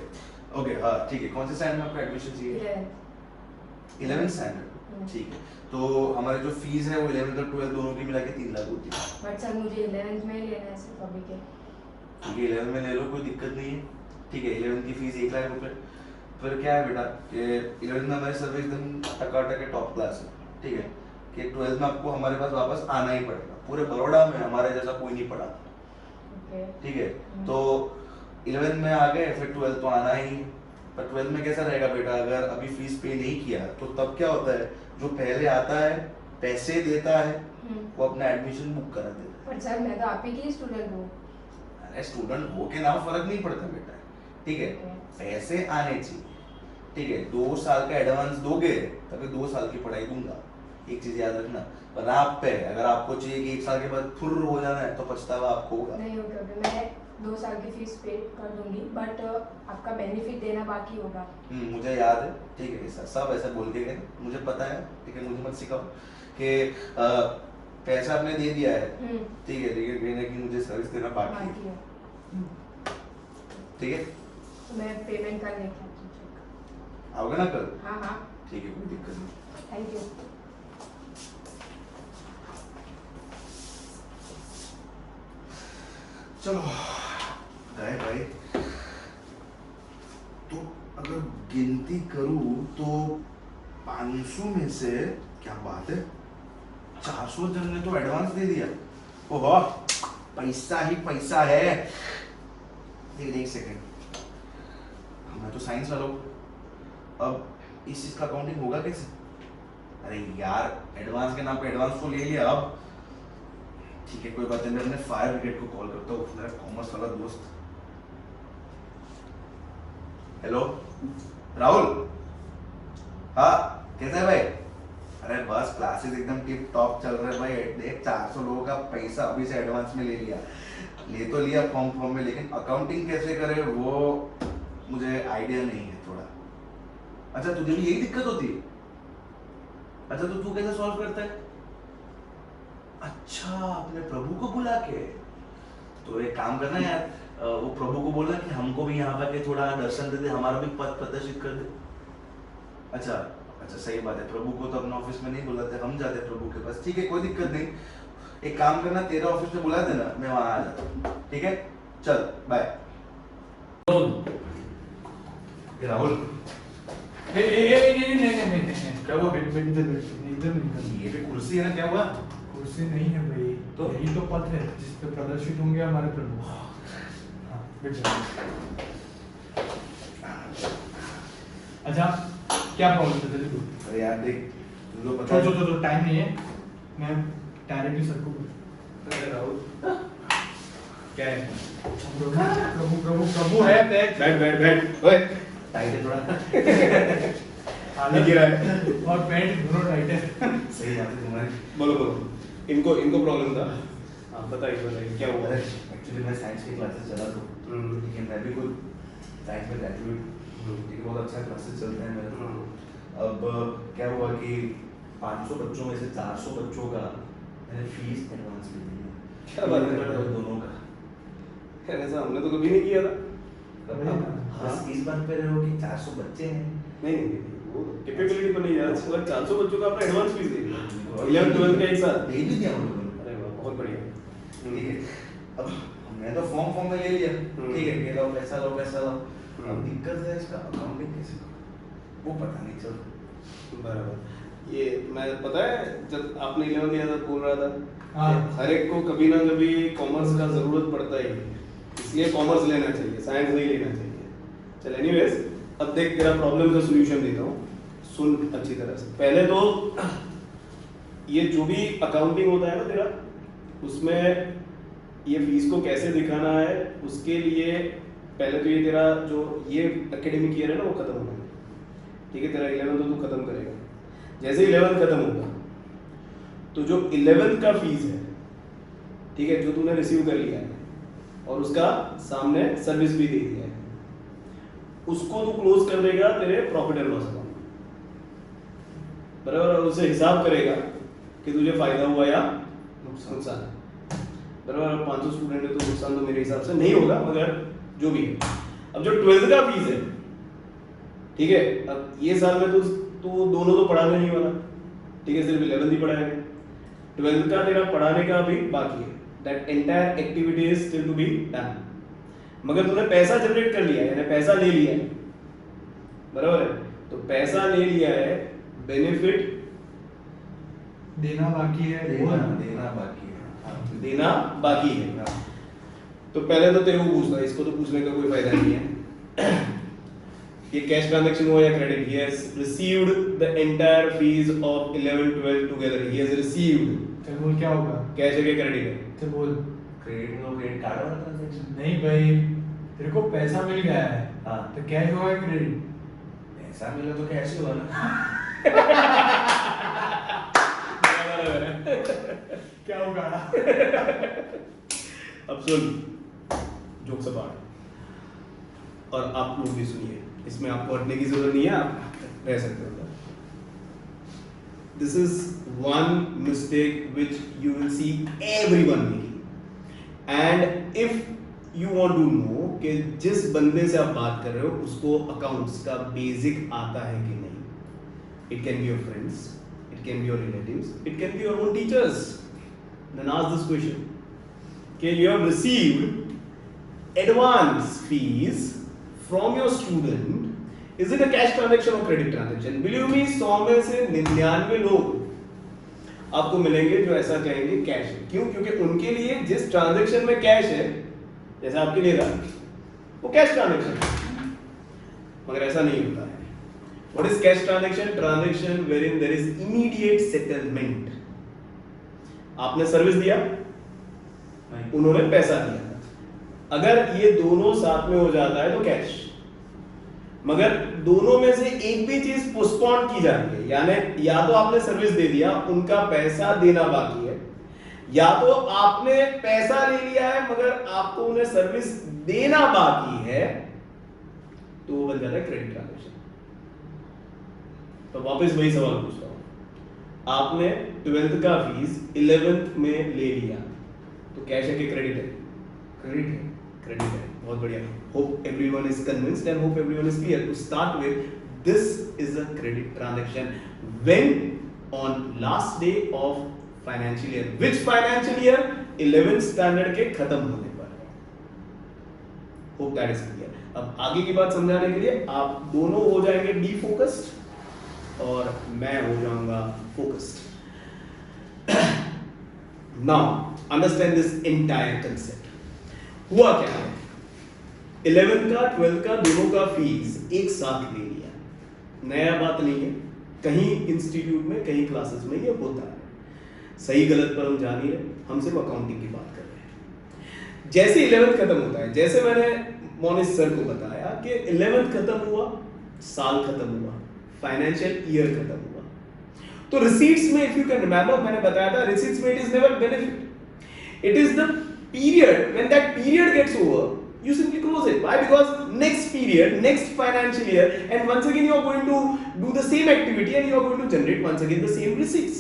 ओके, हाँ ठीक है। कौन से स्टैंडर्ड में आपको एडमिशन चाहिए? 11th। 11th स्टैंडर्ड, ठीक है। तो हमारे जो फीस है वो 11th और 12th दोनों की मिला के 3 लाख होती है। बट सर मुझे 11th में ही लेना है सिर्फ अभी के। ठीक है, 11th में ले लो, कोई दिक्कत नहीं है। ठीक है, 11th की फीस 1 लाख रुपए। फिर क्या है बेटा कि 11th में हमारी सर्विस एकदम टकाटक टॉप क्लास है, ठीक है। कि 12th में आपको हमारे पास वापस आना ही पड़ेगा। पूरे बड़ौदा में हमारे जैसा कोई नहीं पढ़ा, ओके। ठीक है। तो 11th में आ गए, फिर 12th तो आना ही है। पर 12th में कैसा रहेगा बेटा, अगर अभी फीस पे नहीं किया तो तब क्या होता है, जो पहले आता है पैसे देता है वो अपना एडमिशन बुक करा देता है। पर सर मैं तो आप ही की स्टूडेंट हूँ। अरे स्टूडेंट हो के नाम फर्क नहीं पड़ता बेटा, ठीक है। पैसे आने चाहिए, ठीक है। 2 साल का एडवांस दोगे तभी 2 साल की पढ़ाई दूंगा, एक चीज याद रखना। पर आप पे अगर आपको चाहिए कि 1 साल के बाद फुर्र हो जाना है तो पछतावा आपको होगा। नहीं ओके ओके, मैं 2 साल की फीस पे कर दूंगी, बट आपका बेनिफिट देना बाकी होगा। मुझे याद है, ठीक है। सब ऐसा बोल के गए, मुझे पता है, ठीक है। मुझे मत सिखाओ कि पैसा आपने दे दिया है, ठीक है, लेकिन कहीं ना कहीं मुझे सर्विस देना बाकी है, ठीक है। तो मैं पेमेंट कर लेती हूँ। आओगे ना कल? हाँ हाँ ठीक है, कोई दिक्कत नहीं। Thank you. चलो गए भाई। तो अगर गिनती करूं तो 500 में से, क्या बात है, 400 जन ने तो एडवांस दे दिया। ओहो, पैसा ही पैसा है। एक सेकेंड, मैं तो साइंस वाला हूं, अब इस चीज का अकाउंटिंग होगा कैसे? अरे यार, एडवांस के नाम पे एडवांस तो ले लिया, अब ठीक है कोई बात नहीं। मैं अपने फायर ब्रिगेड को कॉल करता हूँ, मेरा कॉमर्स वाला दोस्त। हेलो राहुल, हाँ कैसा है भाई? अरे बस क्लासेस एकदम टिप टॉप चल रहे हैं भाई। देख 400 लोगों का पैसा अभी से एडवांस में ले लिया, ले तो लिया फॉर्म में, लेकिन अकाउंटिंग कैसे करे वो मुझे आइडिया नहीं है थोड़ा। अच्छा तुझे भी यही दिक्कत होती है? अच्छा तो तू कैसे सॉल्व करता है? अच्छा, अपने प्रभु को बुला के। तो एक काम करना यार, वो प्रभु को बोलना कि हमको भी यहाँ पर थोड़ा दर्शन दे दे, हमारा भी पद प्रदर्शित कर दे। अच्छा अच्छा, सही बात है। प्रभु को तो अपने ऑफिस में नहीं बुलाते, हम जाते प्रभु के पास। ठीक है, कोई दिक्कत नहीं। एक काम करना, तेरा ऑफिस में बुला देना, मैं वहां आ जाता हूँ, ठीक है। चल बाय। राहुल, नहीं क्या हुआ? इधर ये भी कुर्सी है ना, क्या हुआ? कुर्सी नहीं है भाई, तो यही तो पद है जिस पे प्रदर्शित होंगे हमारे प्रभु। हाँ, बैठ जाओ। अच्छा, क्या प्रॉब्लम है जल्दी बोल। अरे यार देख, तुझे पता है जो टाइम नहीं है, मैं डायरेक्टली सर को। अरे राहुल, क्या है? प्रभु प्रभु प्रभु है। बैठ ओए, टाइट है थोड़ा। हालत गिरा है और पैंट दोनों टाइट है। सही बात है तुम्हारी। बोलो इनको प्रॉब्लम था। हाँ बताइए क्या हुआ? एक्चुअली मैं साइंस की क्लासेस चला तो, लेकिन मैं भी खुद साइंस में ग्रेजुएट, ठीक है, बहुत अच्छा क्लासेस चलते हैं मेरे। अब क्या हुआ कि 500 बच्चों में से 400 बच्चों का मैंने फीस एडवांस ले लिया। क्या बात है? दोनों का। खैर ऐसा हमने तो कभी नहीं किया था। बस इस बात पे रहो कि 400 बच्चे हैं। नहीं वो कैपेबिलिटी पर नहीं यार, 400 बच्चों का आपने एडवांस फीस दे दिया 11 12 का एक साथ दे भी दिया उन लोगों ने। अरे वाह, बहुत बढ़िया। ठीक है, अब मैं तो फॉर्म में ले लिया, ठीक है, ये लो पैसा लो पैसा लो। अब दिक्कत है इसका अकाउंटिंग कैसे करूं, वो पता नहीं चल। बराबर। ये मैं पता है जब आपने 11 दिया था बोल रहा था हाँ। हर एक को कभी ना कभी कॉमर्स का जरूरत पड़ता ही है, इसलिए कॉमर्स लेना चाहिए, साइंस नहीं लेना चाहिए। चल एनीवेज, अब देख तेरा प्रॉब्लम का सॉल्यूशन देता हूँ, सुन अच्छी तरह से। पहले तो ये जो भी अकाउंटिंग होता है ना तेरा, उसमें ये फीस को कैसे दिखाना है उसके लिए पहले तो ये तेरा जो ये एकेडमिक ईयर है ना वो खत्म होना है, ठीक है। तेरा 11 तो तू खत्म करेगा, जैसे 11 खत्म होगा तो जो 11 का फीस है, ठीक है, जो तूने रिसीव कर लिया है और उसका सामने सर्विस भी दे दिया है, उसको तू क्लोज कर देगा तेरे प्रॉफिट एंड लॉस अकाउंट, बराबर, और उसे हिसाब करेगा कि तुझे फायदा हुआ या नुकसान। बराबर, 500 स्टूडेंट है तो नुकसान तो मेरे हिसाब से नहीं होगा, मगर जो भी है। अब जो 12th का फीस है, ठीक है, अब ये साल में तो दोनों तो पढ़ाने नहीं वाला, ठीक है, सिर्फ 11th ही पढ़ाएगा। 12th का तेरा पढ़ाने का भी बाकी है, that entire activity is still to be done. मगर तूने पैसा जनरेट कर लिया है, यानी पैसा ले लिया है, बराबर है, तो पैसा ले लिया है, बेनिफिट देना बाकी है, देना बाकी है, हाँ। देना बाकी है। तो पहले तो तेरे को पूछना, इसको तो पूछने का कोई फायदा नहीं है। ये कैश ट्रांजैक्शन हुआ या credit? He has received the entire fees of 11 12 together, he has received. चल बोल क्या होगा? कैश है कि क्रेडिट है? चल बोल। क्रेडिट कार्ड वाला ट्रांजैक्शन। नहीं भाई, तेरे को पैसा मिल गया है, हाँ। तो कैश होगा या क्रेडिट? पैसा मिला तो कैश ही हुआ ना। क्या होगा? अब सुन, जोक से बाहर, और आप लोग भी सुनिए, इसमें आपको हटने की जरूरत नहीं है, आप रह सकते हो। This is one mistake which you will see everyone making, and if you want to know कि जिस बंदे से आप बात कर रहे हो उसको अकाउंट्स का बेसिक आता है कि नहीं, it can be your friends, it can be your relatives, it can be your own teachers. Then ask this question: कि you have received advance fees from your student, is it a cash transaction or credit transaction? Believe me, 100 में से 99 लोग आपको मिलेंगे जो ऐसा कहेंगे cash है। क्यों? क्योंकि उनके लिए जिस ट्रांजैक्शन में कैश है, जैसे आपके लिए रहा, वो कैश ट्रांजैक्शन है, मगर ऐसा नहीं होता है। What is cash transaction? Transaction wherein there is immediate settlement. आपने सर्विस दिया, उन्होंने पैसा दिया, अगर ये दोनों साथ में हो जाता है तो कैश। मगर दोनों में से एक भी चीज पोस्टपोन की जाती है, यानी या तो आपने सर्विस दे दिया, उनका पैसा देना बाकी है, या तो आपने पैसा ले लिया है मगर आपको उन्हें सर्विस देना बाकी है, तो वो बन जाता है क्रेडिट ट्रांजैक्शन। तो वापस वही सवाल पूछता हूं, आपने 12th का फीस 11th में ले लिया, तो कैश है कि क्रेडिट है? क्रेडिट है। क्रेडिट है। बहुत बढ़िया। Hope everyone is convinced and hope everyone is clear. To start with, this is a credit transaction when on last day of financial year. Which financial year? 11th standard के खत्म होने पर। Hope that is clear. अब आगे की बात समझाने के लिए आप दोनों हो जाएंगे defocused और मैं हो जाऊंगा focused. Now understand this entire concept. हुआ क्या है? 11th का 12th का दोनों का फीस एक साथ ले लिया, नया बात नहीं है, कहीं इंस्टीट्यूट में कहीं क्लासेस में ये होता है, सही गलत पर हम जा नहीं रहे, हम सिर्फ अकाउंटिंग की बात कर रहे हैं। जैसे 11th खत्म होता है, जैसे मैंने मोनिश सर को बताया कि 11th खत्म हुआ, साल खत्म हुआ, फाइनेंशियल ईयर खत्म हुआ, तो रिसीट्स में इफ यू कैन रिमेंबर मैंने बताया था, रिसीट्स में it is never benefit, it is the period. When that period gets over, you simply close it. Why? Because next period, next financial year, and once again you are going to do the same activity and you are going to generate once again the same receipts.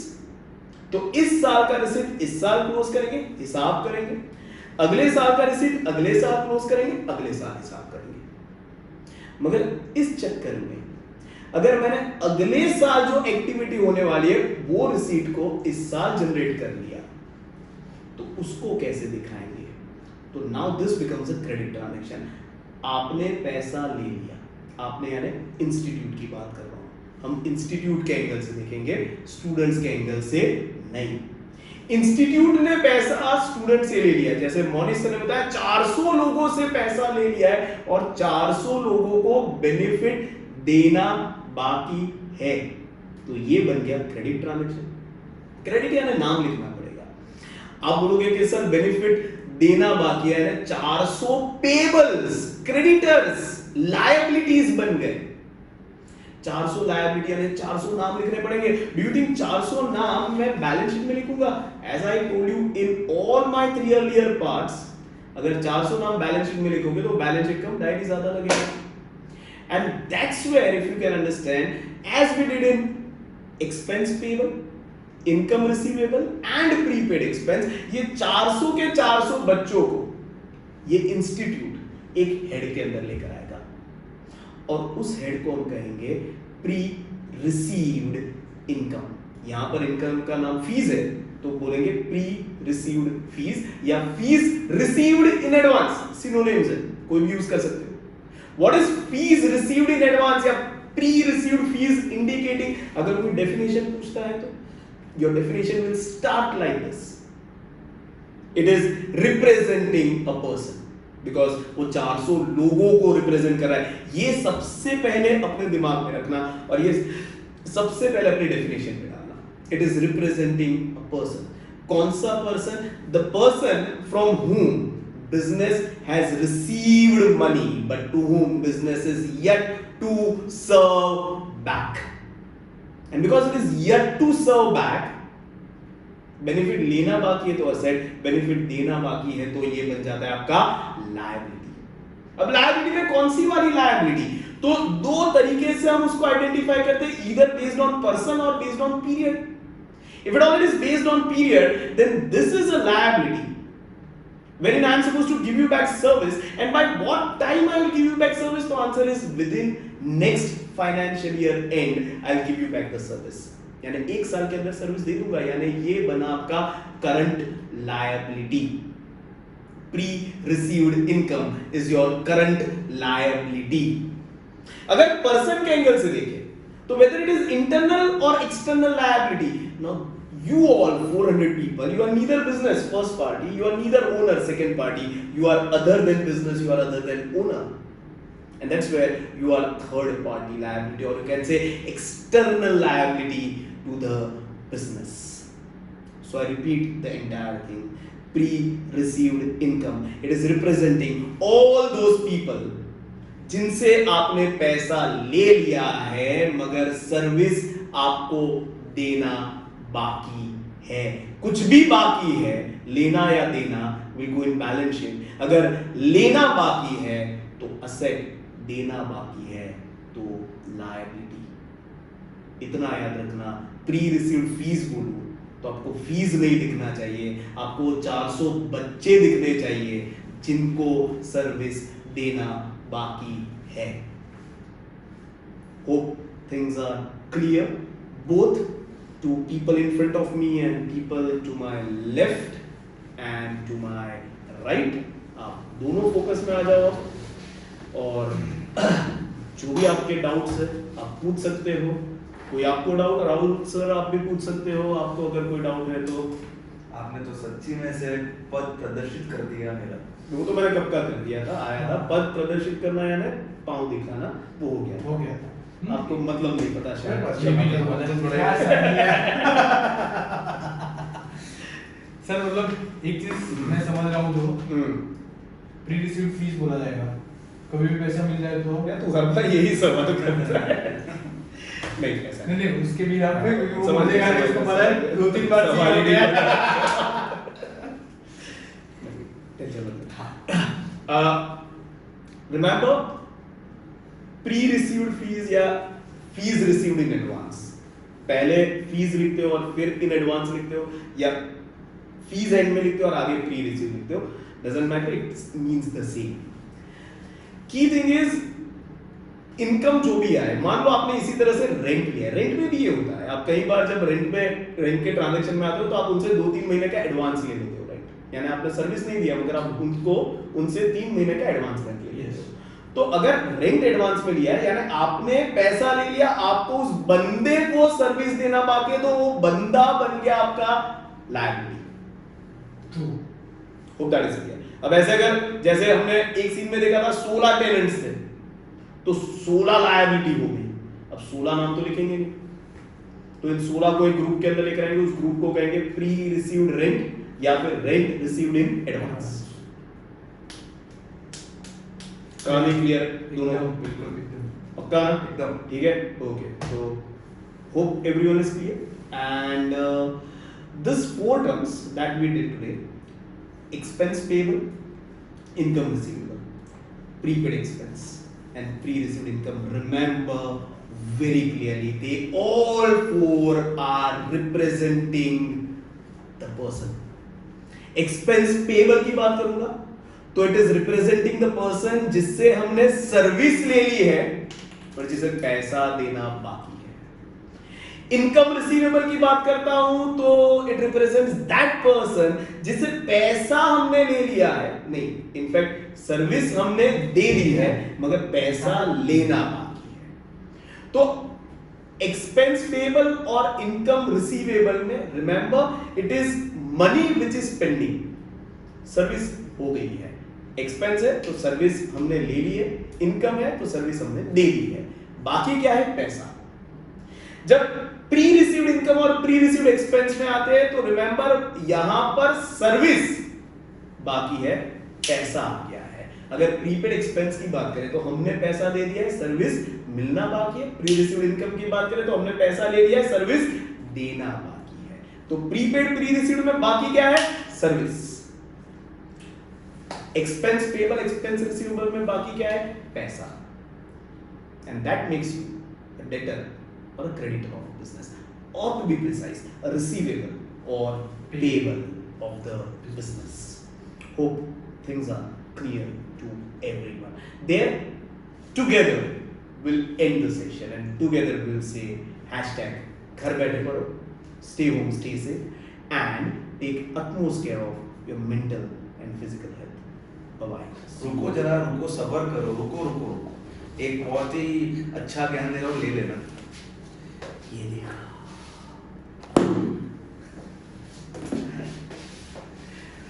तो इस साल का receipt इस साल close करेंगे, हिसाब करेंगे, अगले साल का रिसीट अगले साल क्लोज करेंगे, अगले साल हिसाब करेंगे। मगर इस चक्कर में अगर मैंने अगले साल जो एक्टिविटी होने वाली है वो रिसीट को इस साल जनरेट कर लिया, तो उसको कैसे दिखाएंगे? तो now this becomes a credit transaction. आपने पैसा ले लिया, आपने यानी इंस्टीट्यूट की बात कर रहा हूं, हम इंस्टीट्यूट के एंगल से देखेंगे, स्टूडेंट्स के एंगल से नहीं। इंस्टीट्यूट ने पैसा स्टूडेंट से ले लिया, जैसे मोनिश सर ने बताया 400 लोगों से पैसा ले लिया है और 400 लोगों को बेनिफिट देना बाकी है, तो ये बन गया क्रेडिट ट्रांजैक्शन। क्रेडिट यानी नाम लिखना पड़ेगा। आप बोलोगे कि सर बेनिफिट देना बाकी है, 400 पेबल्स, क्रेडिटर्स, लायबिलिटीज बन गए। 400 लायबिलिटी यानी 400 नाम लिखने पड़ेंगे। डू यू थिंक 400 नाम मैं बैलेंस शीट में लिखूंगा? As I told you in all my 3 earlier parts, अगर 400 नाम बैलेंस शीट में लिखोगे तो बैलेंस शीट कम डायरी ज्यादा लगेगा। And that's where if you can understand, as we did in expense payable, income receivable and prepaid expense, ये 400 के 400 बच्चों को ये इंस्टीट्यूट एक हेड के अंदर लेकर आएगा और उस हेड को हम कहेंगे प्री रिसीव्ड इनकम। यहां पर इनकम का नाम फीस है तो बोलेंगे प्री रिसीव्ड फीस या fees received in advance, synonyms है, कोई भी यूज कर सकते हो। What is fees received in advance या प्री रिसीव्ड फीस इंडिकेटिंग? अगर कोई डेफिनेशन पूछता है तो your definition will start like this, it is representing a person, because वो 400 लोगों को रिप्रेजेंट कर रहा है। ये सबसे पहले अपने दिमाग में रखना और ये सबसे पहले अपनी डेफिनेशन में डालना। It is representing a person. कौन सा person? The person from whom business has received money but to whom business is yet to serve back, and because it is yet to serve back, benefit लेना बाकी है तो asset, benefit देना बाकी है तो ये बन जाता है आपका लायबिलिटी। अब लायबिलिटी में कौन सी वाली लायबिलिटी? तो दो तरीके से हम उसको आइडेंटिफाई करते हैं, ईदर बेस्ड ऑन पर्सन और based on period. If it all is based on period then this is a liability wherein I am supposed to give you back service, and by what time I will give you back service? The answer is within next financial year end I will give you back the service, यानी एक साल के अंदर service दे दूंगा, यानी ये बना आपका current liability. Pre received income is your current liability. अगर पर्सन के एंगल से देखें तो whether it is internal or external liability, now you all 400 people, you are neither business first party, you are neither owner second party, you are other than business, you are other than owner, and that's where you are third party liability, or you can say external liability to the business. So I repeat the entire thing. Pre-received income, it is representing all those people जिनसे आपने पैसा ले लिया है मगर service आपको देना बाकी है। कुछ भी बाकी है, लेना या देना will go in balance sheet। अगर लेना बाकी है तो असेट, देना बाकी है तो लायबिलिटी। इतना याद रखना, प्री रिसीव्ड फीस बोलूं तो आपको फीस नहीं दिखना चाहिए, आपको 400 बच्चे दिखने चाहिए जिनको सर्विस देना बाकी है। Hope things are clear both to people in front of me and people to my left and to my right। आप दोनों फोकस में आ जाओ और जो भी आपके डाउट्स है आप पूछ सकते हो। कोई आपको डाउट, राहुल सर आप भी पूछ सकते हो, आपको अगर कोई डाउट है तो। आपने तो सच्ची में से पद प्रदर्शित कर दिया मेरा। वो तो मैंने कब का कर दिया था, आया था पद प्रदर्शित करना यानी पाँव दिखाना, वो हो गया। हो गया था। आपको मतलब नहीं पता शायद। सर मतलब एक चीज मैं समझ रहा हूँ, जो प्री रिसीव्ड फीस बोला जाएगा, कभी भी पैसा मिल जाए तो या तू हर बार यही सवाल करता है। नहीं ऐसा नहीं, उसके भी आप समझेगा, इसको पता है 2-3 बार सवाल ही सीख नहीं गया। Remember pre-received fees या fees received in advance। पहले फीस लिखते हो और फिर इन एडवांस लिखते हो, या फीस एंड में लिखते हो और आगे प्री रिसीव लिखते हो, doesn't matter, it means the same. Key thing is income जो भी आए, मान लो आपने इसी तरह से रेंट लिया है, रेंट में भी ये होता है, आप कई बार जब रेंट के ट्रांजैक्शन में आते हो तो आप उनसे 2-3 महीने का एडवांस ले लेते हो, राइट? यानी आपने सर्विस नहीं दिया मगर आप उनसे 3 महीने का एडवांस रेंट ले लेते हो। तो अगर रेंट एडवांस में लिया है यानी आपने पैसा ले लिया, आपको उस बंदे को सर्विस देना बाकी है, तो वो बंदा बन गया आपका liability. Hope that is clear. अब ऐसे अगर जैसे हमने एक सीन में देखा था 16 टेनेंट्स थे तो 16 लायबिलिटी हो गई। अब 16 नाम तो लिखेंगे नहीं, तो इन 16 को एक ग्रुप के अंदर लेकर आएंगे, उस ग्रुप को कहेंगे प्री रिसीव्ड रेंट या फिर रेंट रिसीव्ड इन एडवांस। कहानी क्लियर दोनों? बिल्कुल पक्का एकदम ठीक है, ओके। तो hope everyone is clear and this 4 terms that we did today: expense payable, income receivable, prepaid expense and pre-received income. Remember very clearly. They all four are representing the person. Expense payable की बात करूंगा तो it is representing the person जिससे हमने service ले ली है और जिसे पैसा देना बाकी है. इनकम रिसीवेबल की बात करता हूं तो इट रिप्रेजेंट्स दैट पर्सन जिसे पैसा हमने ले लिया है, नहीं इनफैक्ट सर्विस हमने दे दी है मगर पैसा लेना बाकी है. तो एक्सपेंस पेबल और इनकम रिसीवेबल में remember it is money which is pending. Service हो गई है, एक्सपेंस है तो सर्विस हमने ले ली है, इनकम है तो सर्विस हमने दे ली है, बाकी क्या है पैसा. जब प्री रिसीव्ड इनकम और प्री रिसीव्ड एक्सपेंस में आते हैं तो रिमेंबर यहां पर सर्विस बाकी है, पैसा आ गया है. अगर प्रीपेड एक्सपेंस की बात करें तो हमने पैसा दे दिया है, सर्विस मिलना बाकी है. प्री रिसीव्ड इनकम की बात करें तो हमने पैसा ले लिया है, सर्विस देना बाकी है. तो प्रीपेड प्री रिसीव्ड में बाकी क्या है, service. Expense payable expense receivable में बाकी क्या है, पैसा. And that makes you a debtor or a creditor of business, or to be precise, a receivable or payable of the business. Hope things are clear to everyone. There, together we'll end the session and together we'll say hashtag घर बैठे पढ़ो, stay home, stay safe, and take utmost care of your mental and physical health. Bye bye. रुको जरा, रुको, सब्र करो, रुको रुको. एक बहुत ही अच्छा ज्ञान दे रहा हूँ, ले लेना. ये देखो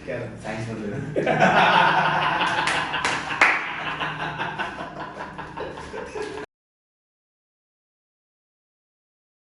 क्या साइंस में ले लेना.